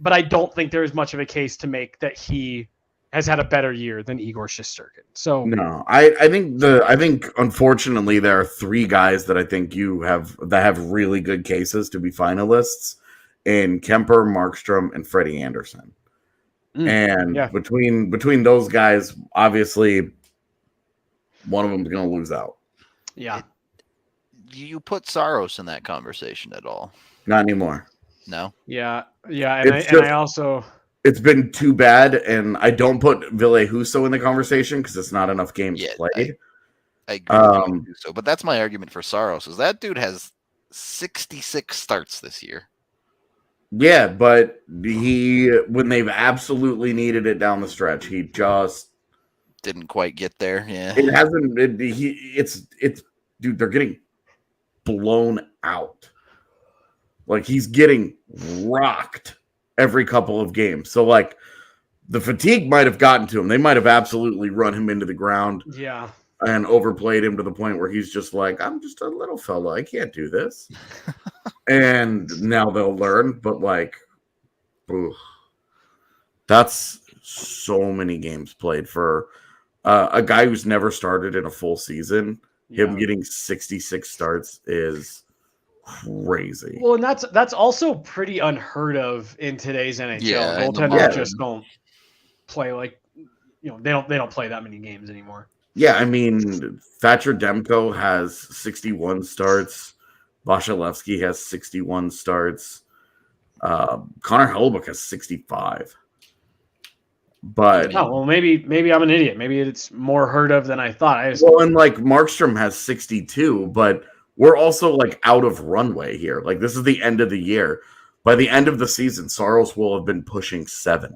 but I don't think there is much of a case to make that he has had a better year than Igor Shesterkin. So no, I think unfortunately there are three guys that I think that have really good cases to be finalists in Kemper, Markstrom, and Freddie Anderson. Between those guys, obviously one of them is going to lose out. Yeah. Do you put Saros in that conversation at all? Not anymore. No. Yeah. I also. It's been too bad, and I don't put Ville Husso in the conversation because it's not enough games played. I agree with Husso, but that's my argument for Saros. Is that dude has 66 starts this year. Yeah, but when they've absolutely needed it down the stretch, he just didn't quite get there. Yeah, it hasn't. Dude, they're getting blown out. Like he's getting rocked every couple of games. So like the fatigue might have gotten to him. They might have absolutely run him into the ground. Yeah. And overplayed him to the point where he's just like, I'm just a little fella. I can't do this. And now they'll learn. But like, oof, that's so many games played for a guy who's never started in a full season. Yeah. Him getting 66 starts is crazy. Well, and that's also pretty unheard of in today's NHL. Goaltenders just don't play like they don't play that many games anymore. Yeah, I mean, Thatcher Demko has 61 starts. Vasilevsky has 61 starts. Connor Hellebuyck has 65. But Oh well, maybe I'm an idiot. Maybe it's more heard of than I thought. and like Markstrom has 62, but we're also like out of runway here. Like this is the end of the year. By the end of the season, Saros will have been pushing 70.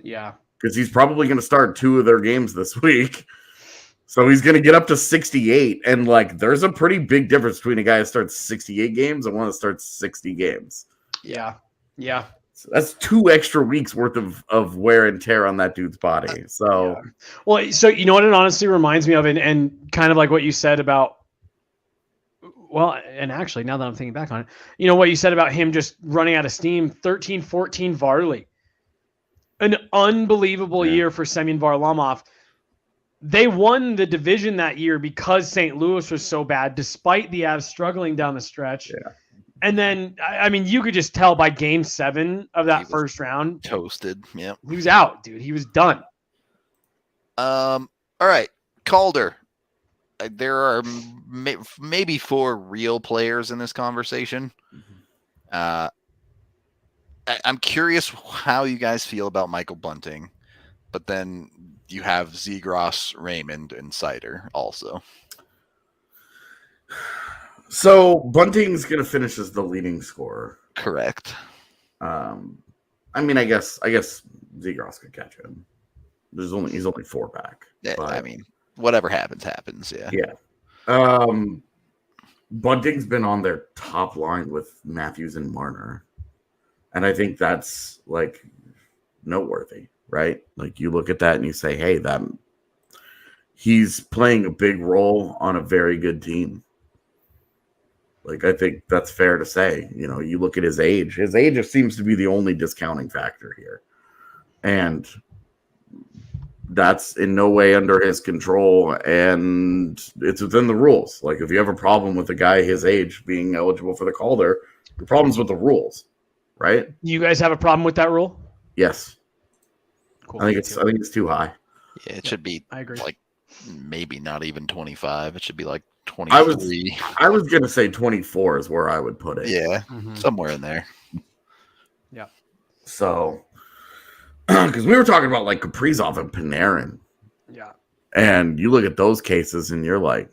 Yeah. Because he's probably going to start 2 of their games this week. So he's going to get up to 68. And like there's a pretty big difference between a guy that starts 68 games and one that starts 60 games. Yeah. Yeah. So that's 2 extra weeks worth of wear and tear on that dude's body. So, yeah. Well, so you know what it honestly reminds me of, and kind of like what you said about, well, and actually now that I'm thinking back on it, you know what you said about him just running out of steam, 13-14 Varley. An unbelievable year for Semyon Varlamov. They won the division that year because St. Louis was so bad, despite the Avs struggling down the stretch. yeah. And then, I mean, you could just tell by game 7 of that first round. Toasted. Yeah. He was out, dude. He was done. All right. Calder. There are maybe 4 real players in this conversation. I'm curious how you guys feel about Michael Bunting, but then you have Zegras, Raymond, and Seider also. So Bunting's going to finish as the leading scorer. Correct. I mean, I guess Zegras could catch him. He's only 4 back. Yeah, but, I mean, whatever happens. Yeah. Yeah. Bunting's been on their top line with Matthews and Marner, and I think that's like noteworthy, right? Like you look at that and you say, "Hey, that he's playing a big role on a very good team." Like, I think that's fair to say. You know, you look at his age. His age seems to be the only discounting factor here. And that's in no way under his control. And it's within the rules. Like, if you have a problem with a guy his age being eligible for the Calder, the problem's with the rules, right? You guys have a problem with that rule? Yes. Cool. I think it's too high. Yeah, it should be I agree. like maybe not even 25. It should be like 23. I was going to say 24 is where I would put it. Yeah, somewhere in there. Yeah. So, because we were talking about like Kaprizov and Panarin. Yeah. And you look at those cases and you're like,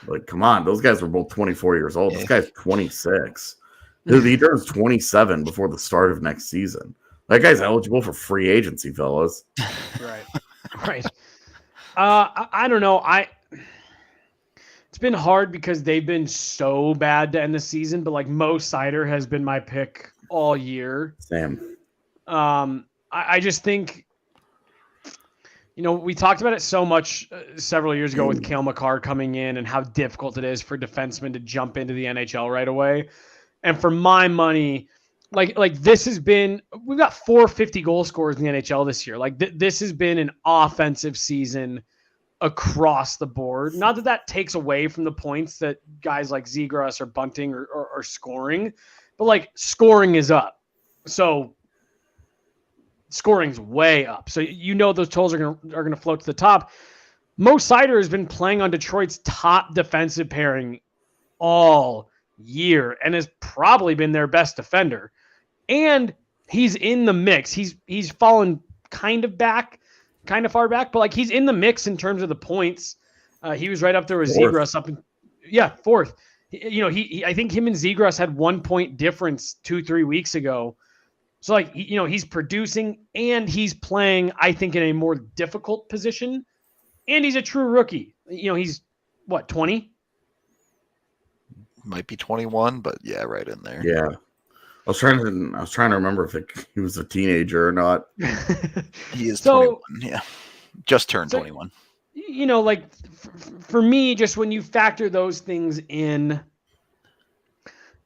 like, come on, those guys were both 24 years old. Yeah. This guy's 26. He turns 27 before the start of next season. That guy's eligible for free agency, fellas. Right. I don't know. It's been hard because they've been so bad to end the season, but like Mo Seider has been my pick all year. Same. I just think, you know, we talked about it so much several years ago with Cale Makar coming in and how difficult it is for defensemen to jump into the NHL right away. And for my money, like this has been, we've got 4 50 goal scorers in the NHL this year. Like this has been an offensive season across the board. Not that takes away from the points that guys like Zegras or Bunting are scoring, but like scoring is up. So scoring's way up. So you know those totals are gonna float to the top. Mo Seider has been playing on Detroit's top defensive pairing all year and has probably been their best defender. And he's in the mix. He's fallen kind of far back, but like he's in the mix in terms of the points. He was right up there with Zegras up in, fourth. He I think him and Zegras had 1 point difference 2-3 weeks ago. So like, he's producing and he's playing, I think, in a more difficult position, and he's a true rookie. He's what, 20? Might be 21, but yeah, right in there. Yeah. I was trying to remember if he was a teenager or not. He is 21. Yeah. Just turned 21. Like for me, just when you factor those things in,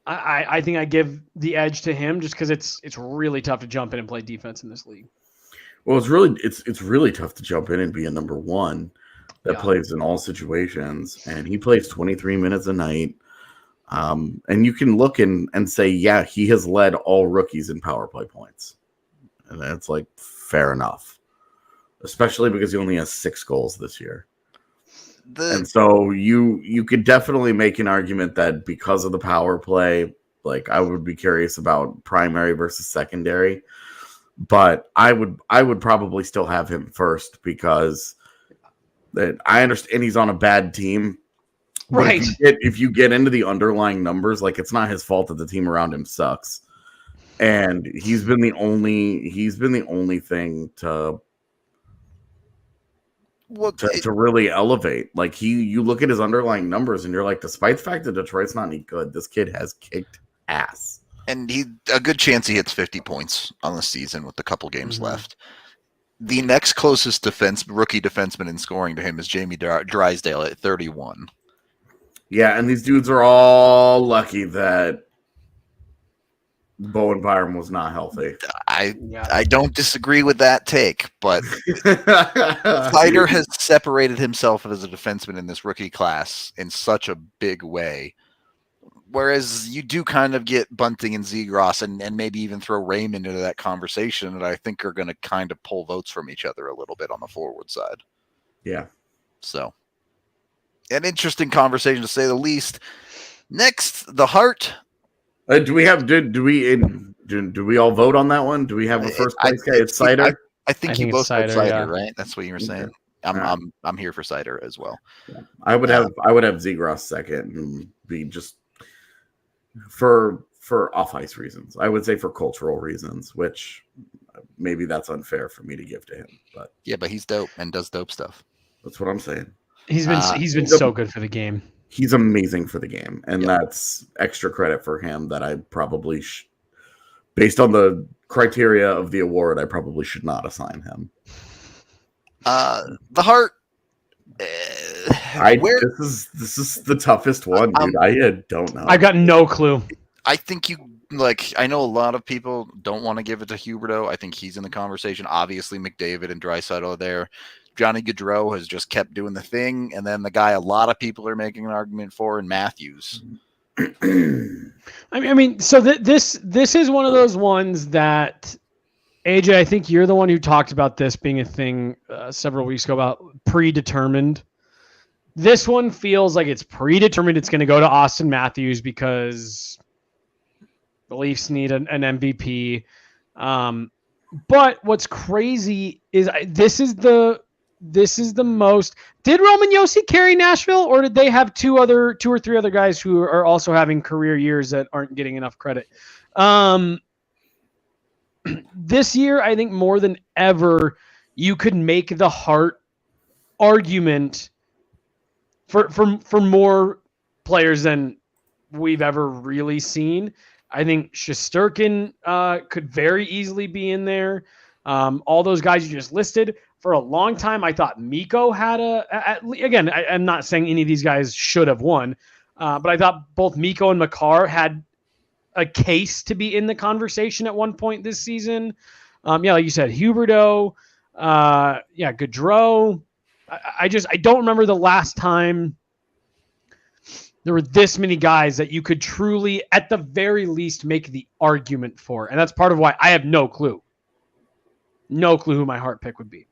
I think I give the edge to him just because it's really tough to jump in and play defense in this league. Well, it's really tough to jump in and be a number one that plays in all situations, and he plays 23 minutes a night. And you can look and say, yeah, he has led all rookies in power play points, and that's like fair enough. especially because he only has 6 goals this year. The And so you could definitely make an argument that because of the power play, like I would be curious about primary versus secondary, but I would probably still have him first because that I understand he's on a bad team. But Right. if you get into the underlying numbers, like it's not his fault that the team around him sucks. And he's been the only thing to really elevate. Like you look at his underlying numbers and you're like, despite the fact that Detroit's not any good, this kid has kicked ass. And a good chance he hits 50 points on the season with a couple games Mm-hmm. left. The next closest rookie defenseman in scoring to him is Jamie Drysdale at 31. Yeah, and these dudes are all lucky that Bowen Byram was not healthy. I don't disagree with that take, but Seider has separated himself as a defenseman in this rookie class in such a big way. Whereas you do kind of get Bunting and Zegras and maybe even throw Raymond into that conversation that I think are going to kind of pull votes from each other a little bit on the forward side. Yeah. So, an interesting conversation to say the least. Next, the Hart. Do we all vote on that one? Do we have a first place guy? It's Seider. I think you both said Seider, Seider, right? That's what you were saying. Okay. I'm here for Seider as well. Yeah. I would have Zegras second and be just for off ice reasons. I would say for cultural reasons, which maybe that's unfair for me to give to him. But yeah, but he's dope and does dope stuff. That's what I'm saying. He's been so good for the game. He's amazing for the game, and that's extra credit for him that I probably, based on the criteria of the award, I probably should not assign him. The Hart. This is the toughest one, dude. I don't know. I got no clue. I think I know a lot of people don't want to give it to Huberdeau. I think he's in the conversation. Obviously, McDavid and Draisaitl are there. Johnny Gaudreau has just kept doing the thing. And then the guy a lot of people are making an argument for, in Matthews. I mean, so this is one of those ones that, AJ, I think you're the one who talked about this being a thing several weeks ago about predetermined. This one feels like it's predetermined. It's going to go to Austin Matthews because the Leafs need an MVP. But what's crazy is this is the most. Did Roman Josi carry Nashville, or did they have two or three other guys who are also having career years that aren't getting enough credit? This year, I think more than ever, you could make the Hart argument for more players than we've ever really seen. I think Shesterkin could very easily be in there. All those guys you just listed. For a long time, I thought Mikko had again, I'm not saying any of these guys should have won, but I thought both Mikko and Makar had a case to be in the conversation at one point this season. Like you said, Huberdeau, Gaudreau. I don't remember the last time there were this many guys that you could truly, at the very least, make the argument for. And that's part of why I have no clue. No clue who my Hart pick would be.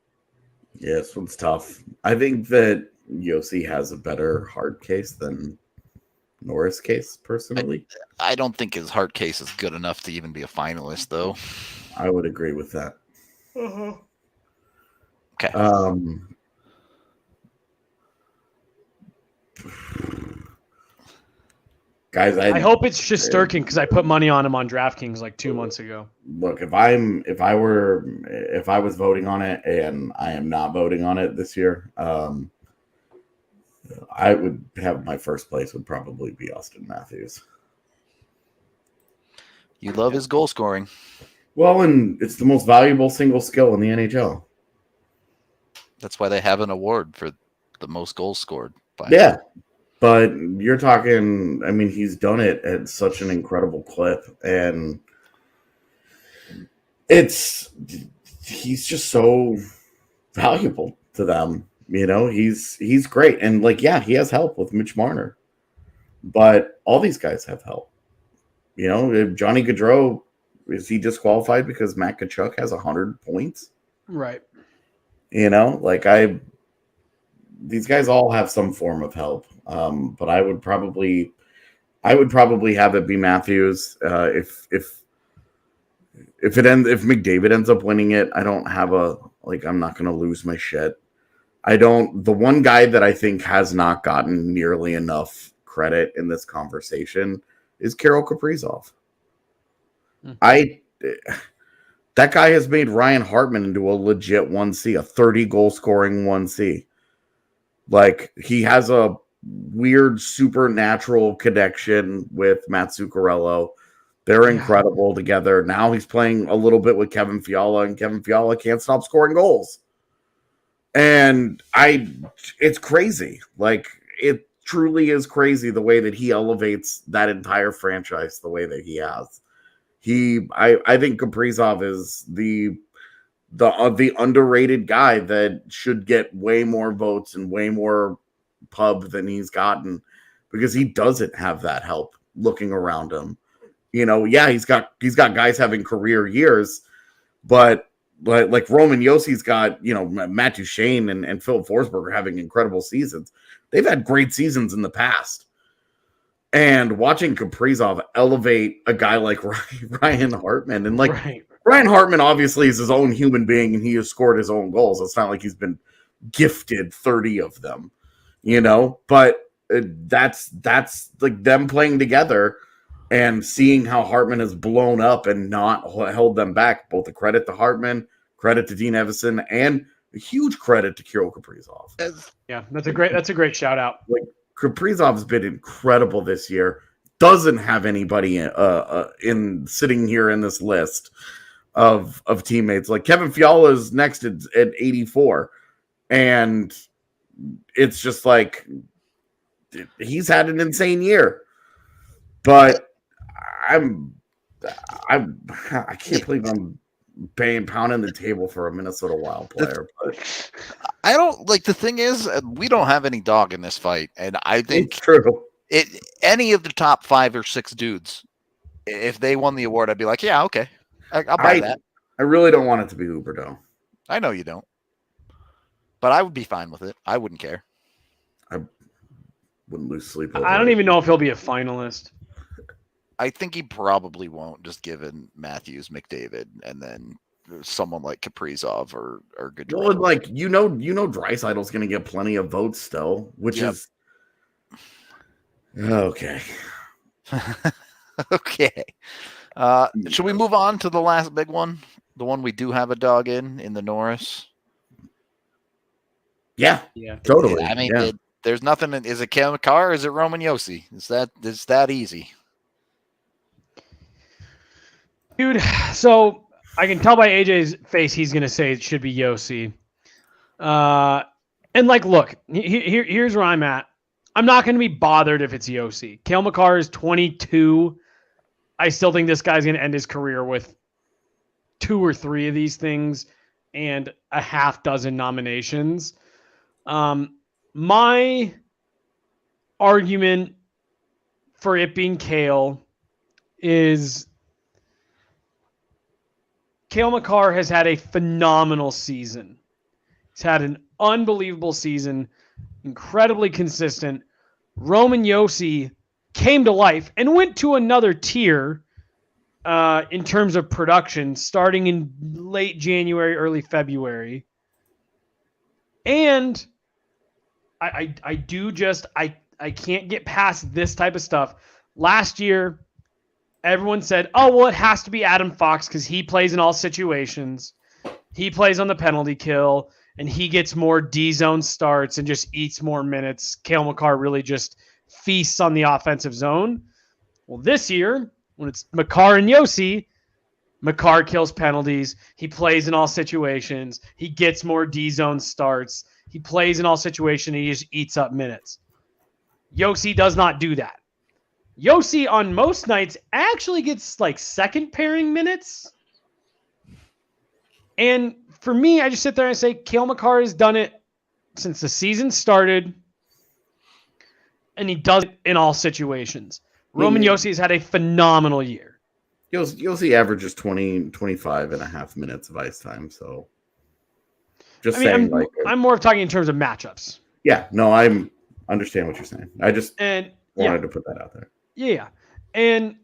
Yeah, this one's tough. I think that Josi has a better Hart case than Norris case, personally. I don't think his Hart case is good enough to even be a finalist, though. I would agree with that. Uh-huh. Okay. Guys, I hope it's Shesterkin because I put money on him on DraftKings like 2 months ago. Look, if I was voting on it, and I am not voting on it this year, I would have my first place would probably be Austin Matthews. You love his goal scoring. Well, and it's the most valuable single skill in the NHL. That's why they have an award for the most goals scored. Yeah. But you're talking, I mean, he's done it at such an incredible clip, and he's just so valuable to them. You know, he's great. And he has help with Mitch Marner, but all these guys have help. You know, Johnny Gaudreau, is he disqualified because Matt Tkachuk has 100 points? Right. These guys all have some form of help. But I would probably have it be Matthews. If McDavid ends up winning it, I don't have I'm not going to lose my shit. The one guy that I think has not gotten nearly enough credit in this conversation is Kirill Kaprizov. That guy has made Ryan Hartman into a legit 1C, a 30 goal scoring 1C. He has a weird supernatural connection with Matt Zuccarello. They're incredible together. Now he's playing a little bit with Kevin Fiala, and Kevin Fiala can't stop scoring goals. And it's crazy. It truly is crazy the way that he elevates that entire franchise the way that he has. I think Kaprizov is the underrated guy that should get way more votes and way more pub than he's gotten, because he doesn't have that help looking around him. He's got guys having career years, but like Roman Yossi's got, Matt Duchene and Phil Forsberg having incredible seasons. They've had great seasons in the past. And watching Kaprizov elevate a guy like Ryan Hartman, and Ryan Hartman obviously is his own human being, and he has scored his own goals. It's not like he's been gifted 30 of them, but that's like them playing together and seeing how Hartman has blown up and not held them back. Both a credit to Hartman, credit to Dean Evison, and a huge credit to Kirill Kaprizov. Yeah, that's a great shout out. Kaprizov has been incredible this year. Doesn't have anybody in sitting here in this list of teammates. Kevin Fiala is next at 84, and it's just he's had an insane year. But I can't believe I'm pounding the table for a Minnesota Wild player. But I don't the thing is, we don't have any dog in this fight, and I think it's true. Any of the top 5 or 6 dudes, if they won the award, I'd be like, yeah, okay, I'll buy that. I really don't want it to be Huberdeau. I know you don't, but I would be fine with it. I wouldn't care. I wouldn't lose sleep. I don't even know if he'll be a finalist. I think he probably won't, just given Matthews, McDavid, and then someone like Kaprizov or Gaudreau. Well, Draisaitl's going to get plenty of votes still, which is okay. Okay. Should we move on to the last big one? The one we do have a dog in the Norris? Yeah, totally. I mean, there's nothing. Is it Cale Makar or is it Roman Josi? It's that easy. Dude, so I can tell by AJ's face he's going to say it should be Josi. And look, here's where I'm at. I'm not going to be bothered if it's Josi. Cale Makar is 22. I still think this guy's going to end his career with 2 or 3 of these things and a half dozen nominations. My argument for it being Cale is Cale Makar has had a phenomenal season. He's had an unbelievable season, incredibly consistent. Roman Josi came to life and went to another tier in terms of production starting in late January, early February. And I can't get past this type of stuff. Last year, everyone said, oh, well, it has to be Adam Fox because he plays in all situations. He plays on the penalty kill, and he gets more D-zone starts and just eats more minutes. Cale Makar really just feasts on the offensive zone. Well, this year, when it's Makar and Josi, Makar kills penalties. He plays in all situations. He gets more D-zone starts. He plays in all situations, and he just eats up minutes. Josi does not do that. Josi on most nights actually gets second pairing minutes. And for me, I just sit there and say Cale Makar has done it since the season started. And he does it in all situations. Roman Josi has had a phenomenal year. Josi averages 25 and a half minutes of ice time. So Just I mean, saying, I'm more of talking in terms of matchups. Yeah, no, I understand what you're saying. I just wanted yeah, to put that out there. yeah, and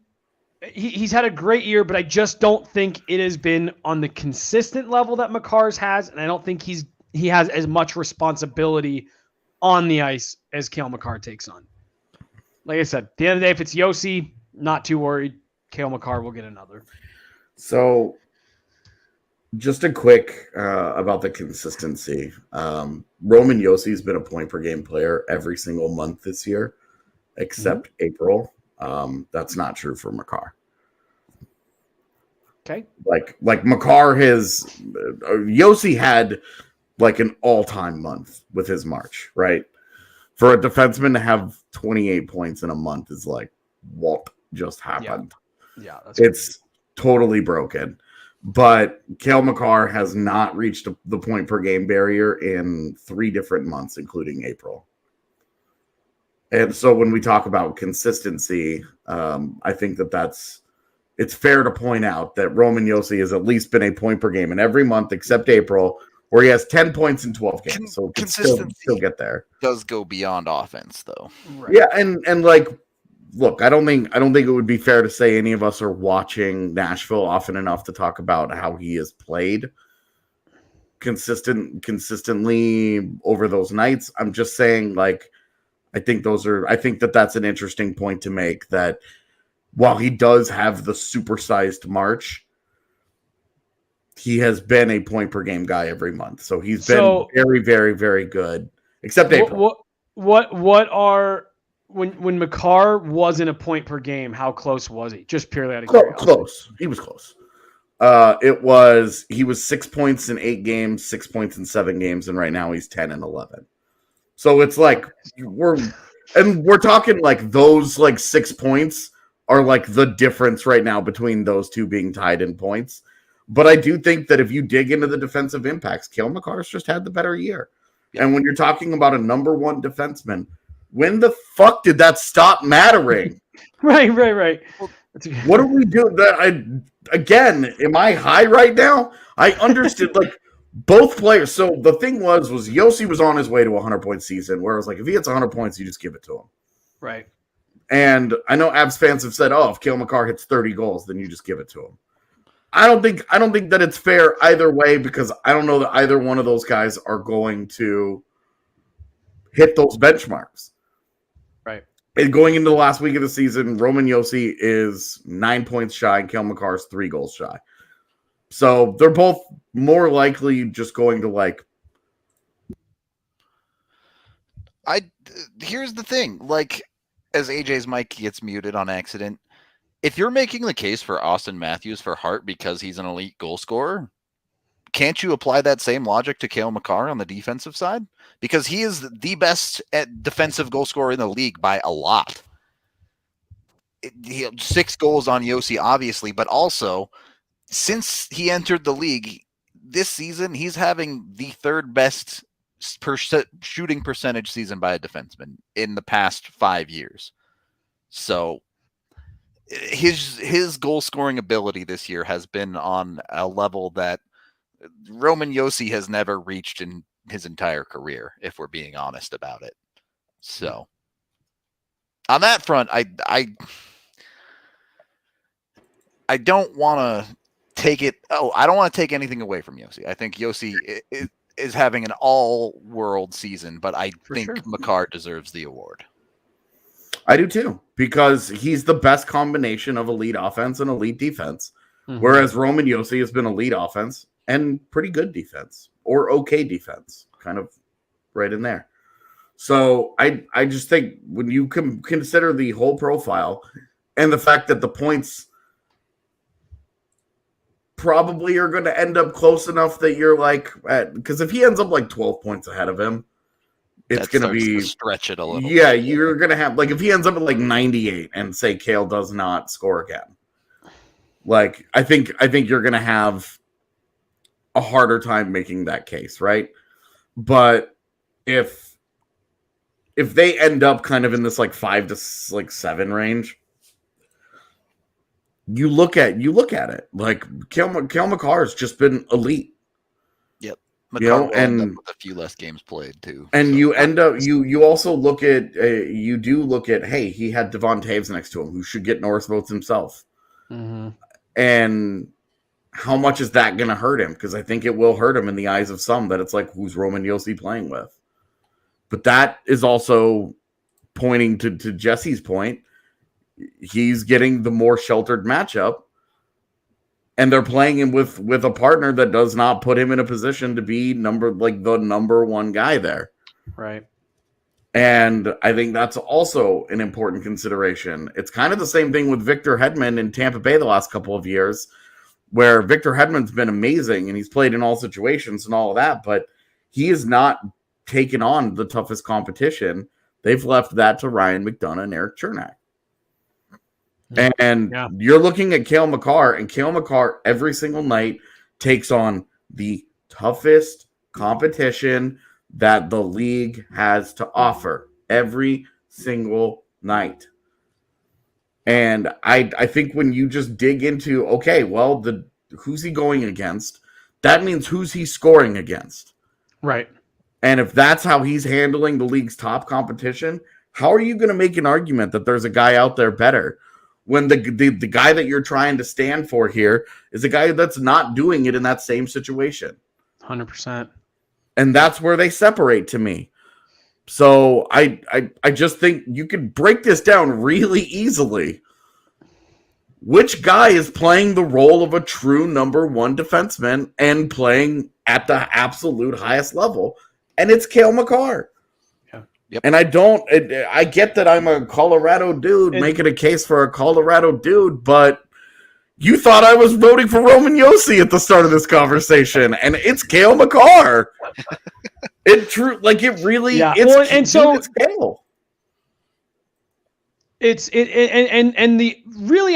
he's had a great year, but I just don't think it has been on the consistent level that Makar's has, and I don't think he has as much responsibility on the ice as Cale Makar takes on. Like I said, at the end of the day, if it's Yossi, not too worried. Cale Makar will get another. So, just a quick about the consistency. Roman Yossi's been a point per game player every single month this year, except April. That's not true for Makar. Okay. Like Makar Yossi had like an all-time month with his March, right? For a defenseman to have 28 points in a month is like what just happened. Yeah, it's totally broken. But Cale Makar has not reached the point per game barrier in 3 different months, including April. And so when we talk about consistency, I think it's fair to point out that Roman Yossi has at least been a point per game in every month except April, where he has 10 points in 12 games. So can still get there. Does go beyond offense though. Right. Yeah, and like, look, I don't think it would be fair to say any of us are watching Nashville often enough to talk about how he has played consistently over those nights. I'm just saying, like, I think that's an interesting point to make, that while he does have the supersized March, he has been a point per game guy every month. So he's been very, very, very good, except April. When Makar wasn't a point per game, how close was he? Just purely out of curiosity. Close. He was close. He was 6 points in 8 games, 6 points in 7 games, and right now he's 10 and 11. So it's like we're talking like those like 6 points are like the difference right now between those two being tied in points. But I do think that if you dig into the defensive impacts, Cale Makar's just had the better year. Yeah. And when you're talking about a number 1 defenseman, when the fuck did that stop mattering? Right. What do we do? Am I high right now? I understood like both players. So the thing was Yossi was on his way to a 100-point season, where it was like, if he hits 100 points, you just give it to him. Right. And I know Avs fans have said, if Cale Makar hits 30 goals, then you just give it to him. I don't think that it's fair either way, because I don't know that either one of those guys are going to hit those benchmarks. Right. And going into the last week of the season, Roman Yossi is 9 points shy and Cale Makar's 3 goals shy. So they're both more likely just going to like. Here's the thing, like, as AJ's mic gets muted on accident, if you're making the case for Austin Matthews for Hart because he's an elite goal scorer, can't you apply that same logic to Cale Makar on the defensive side? Because he is the best at defensive goal scorer in the league by a lot. 6 goals on Yossi, obviously, but also since he entered the league this season, he's having the 3rd best shooting percentage season by a defenseman in the past 5 years. So his goal scoring ability this year has been on a level that Roman Yossi has never reached in his entire career, if we're being honest about it. So on that front, I don't want to take it. I don't want to take anything away from Yossi. I think Yossi is having an all-world season, but I think Makar deserves the award. I do too, because he's the best combination of elite offense and elite defense. Mm-hmm. Whereas Roman Yossi has been elite offense and pretty good defense, or okay defense, kind of right in there. So I just think when you consider the whole profile and the fact that the points probably are going to end up close enough that you're like, because if he ends up like 12 points ahead of him, it's going to be stretch it a little. Yeah, you're going to have, like, if he ends up at like 98 and say Cale does not score again, like I think you're going to have a harder time making that case, right? But if they end up kind of in this like 5 to like 7 range, you look at it like Cale Makar has just been elite. Yep. Makar will end up with a few less games played too. And you end up you also look at hey, he had Devon Taves next to him, who should get Norris votes himself. Mm-hmm. And how much is that going to hurt him? Because I think it will hurt him in the eyes of some, that it's like, who's Roman Josi playing with? But that is also pointing to Jesse's point. He's getting the more sheltered matchup, and they're playing him with a partner that does not put him in a position to be the number one guy there. Right. And I think that's also an important consideration. It's kind of the same thing with Victor Hedman in Tampa Bay the last couple of years, where Victor Hedman's been amazing and he's played in all situations and all of that, but he has not taken on the toughest competition. They've left that to Ryan McDonough and Eric Chernak. And you're looking at Cale Makar, and Cale Makar every single night takes on the toughest competition that the league has to offer every single night. And I think when you just dig into, okay, well, who's he going against? That means who's he scoring against? Right. And if that's how he's handling the league's top competition, how are you going to make an argument that there's a guy out there better when the guy that you're trying to stand for here is a guy that's not doing it in that same situation? 100%. And that's where they separate to me. So I just think you could break this down really easily. Which guy is playing the role of a true number one defenseman and playing at the absolute highest level? And it's Cale Makar. Yeah. Yep. And I get that I'm a Colorado dude making a case for a Colorado dude, but you thought I was voting for Roman Josi at the start of this conversation, and it's Cale Makar. It's Cale.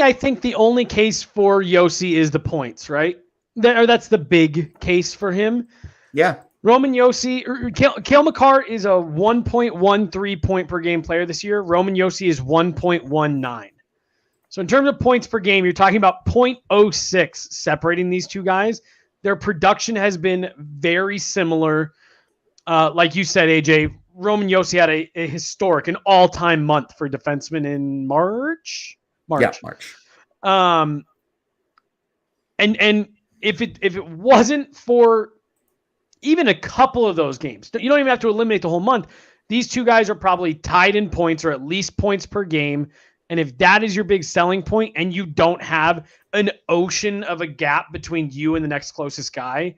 I think the only case for Josi is the points, right? That's the big case for him. Yeah. Roman Josi, Cale Makar is a 1.13 point per game player this year. Roman Josi is 1.19. So in terms of points per game, you're talking about 0.06 separating these two guys. Their production has been very similar. Like you said, AJ, Roman Josi had a historic, an all-time month for defensemen in March. Yeah, March. And if it wasn't for even a couple of those games, you don't even have to eliminate the whole month. These two guys are probably tied in points, or at least points per game. And if that is your big selling point and you don't have an ocean of a gap between you and the next closest guy,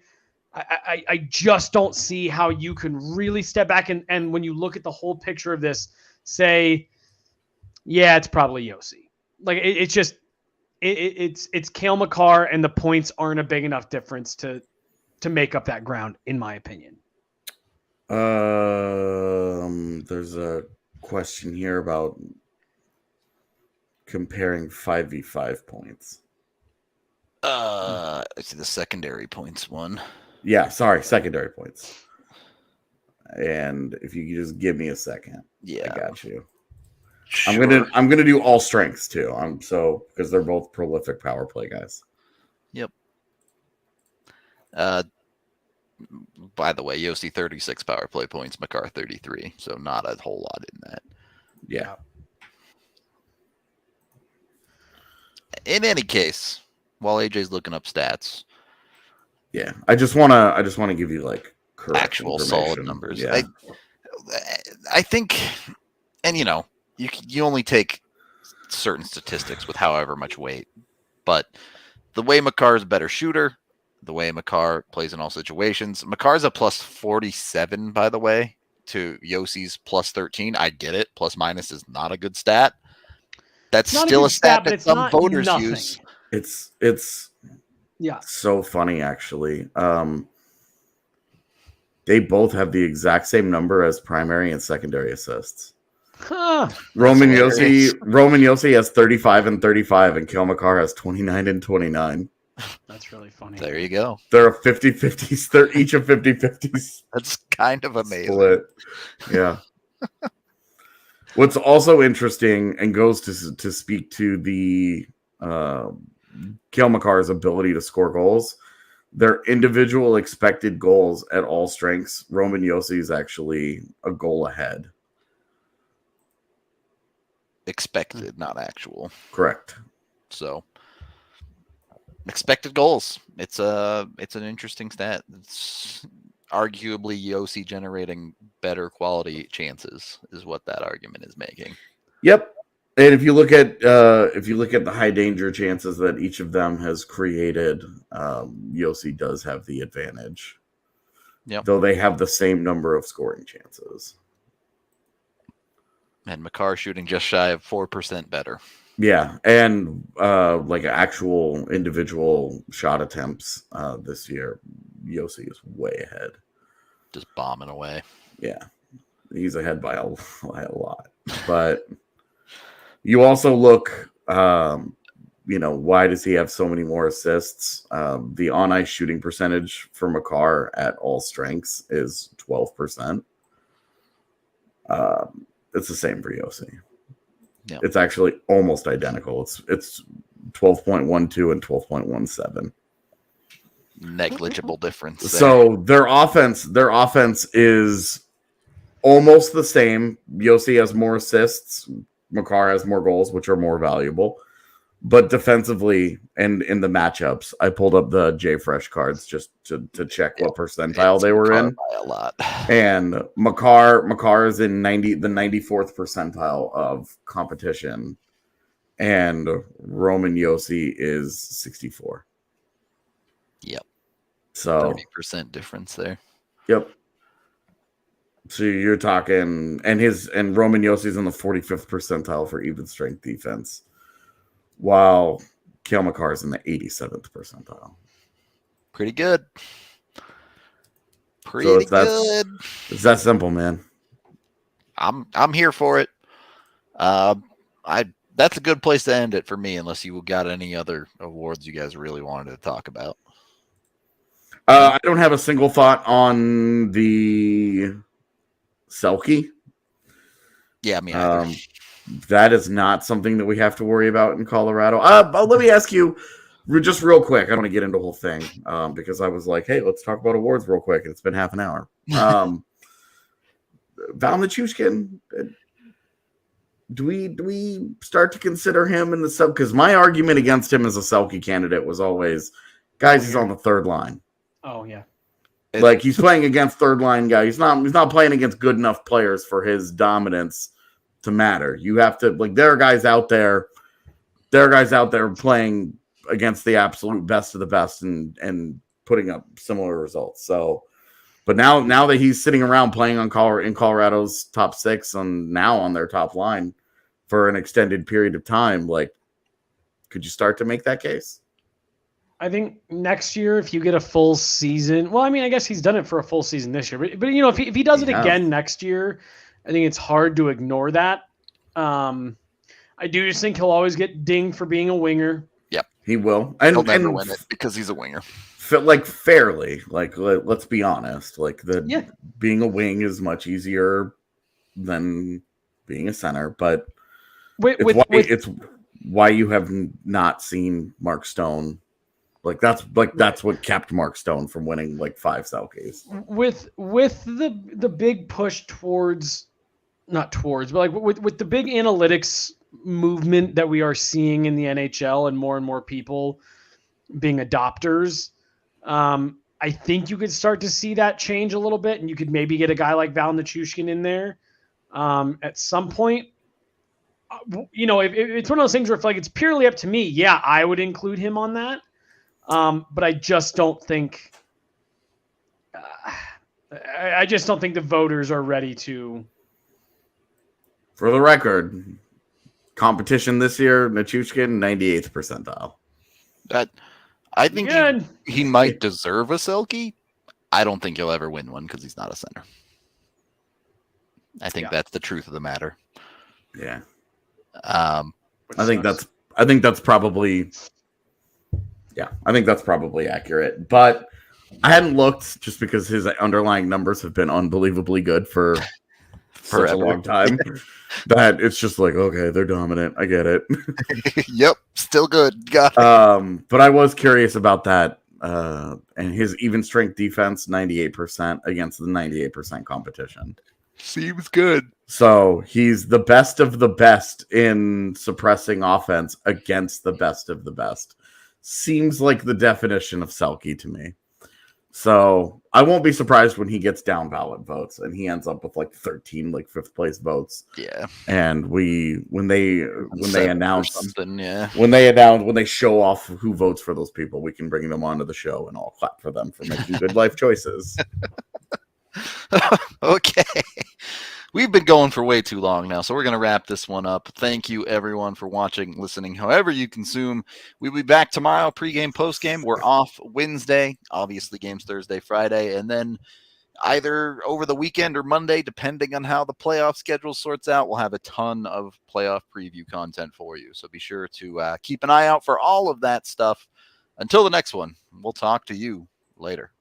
I just don't see how you can really step back and when you look at the whole picture of this, say, yeah, it's probably Josi. Like it's Cale Makar, and the points aren't a big enough difference to make up that ground, in my opinion. There's a question here about comparing 5v5 points. I see the secondary points one. Yeah, sorry, secondary points. And if you could just give me a second. Yeah. I got you. Sure. I'm gonna do all strengths too. Because they're both prolific power play guys. Yep. By the way, Josi 36 power play points, Makar 33, so not a whole lot in that. Yeah. In any case, while AJ's looking up stats, yeah, I just want to give you like correct actual solid numbers. Yeah. I think, and you only take certain statistics with however much weight, but the way Makar's a better shooter, the way Makar plays in all situations, Makar's a plus 47, by the way, to Josi's plus 13. I get it. Plus minus is not a good stat. That's still a stat that some voters use. It's yeah, so funny actually. They both have the exact same number as primary and secondary assists. Huh. Roman Josi has 35 and 35, and Cale Makar has 29 and 29. That's really funny. There you go. They're a 50-50s. They're each a 50-50s. That's kind of amazing. Split. Yeah. What's also interesting and goes to speak to the Cale Makar's ability to score goals. their individual expected goals at all strengths, Roman Josi is actually a goal ahead. Expected, not actual. Correct. So expected goals. It's an interesting stat. It's arguably Josi generating better quality chances is what that argument is making. Yep. And if you look at the high danger chances that each of them has created, Josi does have the advantage. Yep. Though they have the same number of scoring chances. And Makar shooting just shy of 4% better. Yeah, and like actual individual shot attempts this year, Josi is way ahead. Just bombing away. Yeah, he's ahead by a lot. But you also look, why does he have so many more assists? The on-ice shooting percentage for Makar at all strengths is 12%. It's the same for Josi. Yeah. It's actually almost identical. It's 12.12 and 12.17. Negligible difference there. So their offense is almost the same. Josi has more assists. Makar has more goals, which are more valuable. But defensively and in the matchups, I pulled up the JFresh cards just to check what percentile they were in. By a lot. And Makar is in the 94th percentile of competition, and Roman Josi is 64. Yep. So 30% difference there. Yep. So you're talking, and Roman Yosi's in the 45th percentile for even strength defense, while Cale Makar is in the 87th percentile. Pretty good. It's that simple, man. I'm here for it. That's a good place to end it for me, unless you got any other awards you guys really wanted to talk about. I don't have a single thought on the Selke. Yeah, me either. That is not something that we have to worry about in Colorado. But let me ask you, just real quick. I don't want to get into the whole thing because I was like, hey, let's talk about awards real quick. And it's been half an hour. Val Nichushkin, do we start to consider him in the sub? Because my argument against him as a Selke candidate was always, guys, he's on the third line. Oh, yeah. Like he's playing against third line guys. He's not playing against good enough players for his dominance to matter. You have to, like, there are guys out there playing against the absolute best of the best and putting up similar results. So, but now that he's sitting around playing in Colorado's top six and now on their top line for an extended period of time, like, could you start to make that case? I think next year, if you get a full season, well, I mean, I guess he's done it for a full season this year, but if he does it again next year, I think it's hard to ignore that. I do just think he'll always get dinged for being a winger. Yep, he will, and he'll never win it because he's a winger. Like fairly, like let's be honest, like being a wing is much easier than being a center, but it's why you have not seen Mark Stone. That's what kept Mark Stone from winning like 5 Selkes. With the big push with the big analytics movement that we are seeing in the NHL and more people being adopters, I think you could start to see that change a little bit, and you could maybe get a guy like Val Nichushkin in there at some point. If it's one of those things where if it's purely up to me, yeah, I would include him on that. But I just don't think the voters are ready to. For the record, competition this year, Nichushkin, 98th percentile. I think he might deserve a Selke. I don't think he'll ever win one because he's not a center. I think that's the truth of the matter. Yeah. I think that's probably. Yeah, I think that's probably accurate. But I hadn't looked just because his underlying numbers have been unbelievably good for such a long time. That it's just like, okay, they're dominant. I get it. Yep, still good. Got it. But I was curious about that and his even strength defense 98% against the 98% competition. Seems good. So he's the best of the best in suppressing offense against the best of the best. Seems like the definition of Selke to me. So I won't be surprised when he gets down ballot votes and he ends up with like 13 like fifth place votes. Yeah. And when they announce when they show off who votes for those people, we can bring them onto the show and I'll clap for them for making good life choices. Okay. We've been going for way too long now, so we're going to wrap this one up. Thank you, everyone, for watching, listening, however you consume. We'll be back tomorrow, pregame, postgame. We're off Wednesday, obviously games Thursday, Friday, and then either over the weekend or Monday, depending on how the playoff schedule sorts out, we'll have a ton of playoff preview content for you. So be sure to keep an eye out for all of that stuff. Until the next one, we'll talk to you later.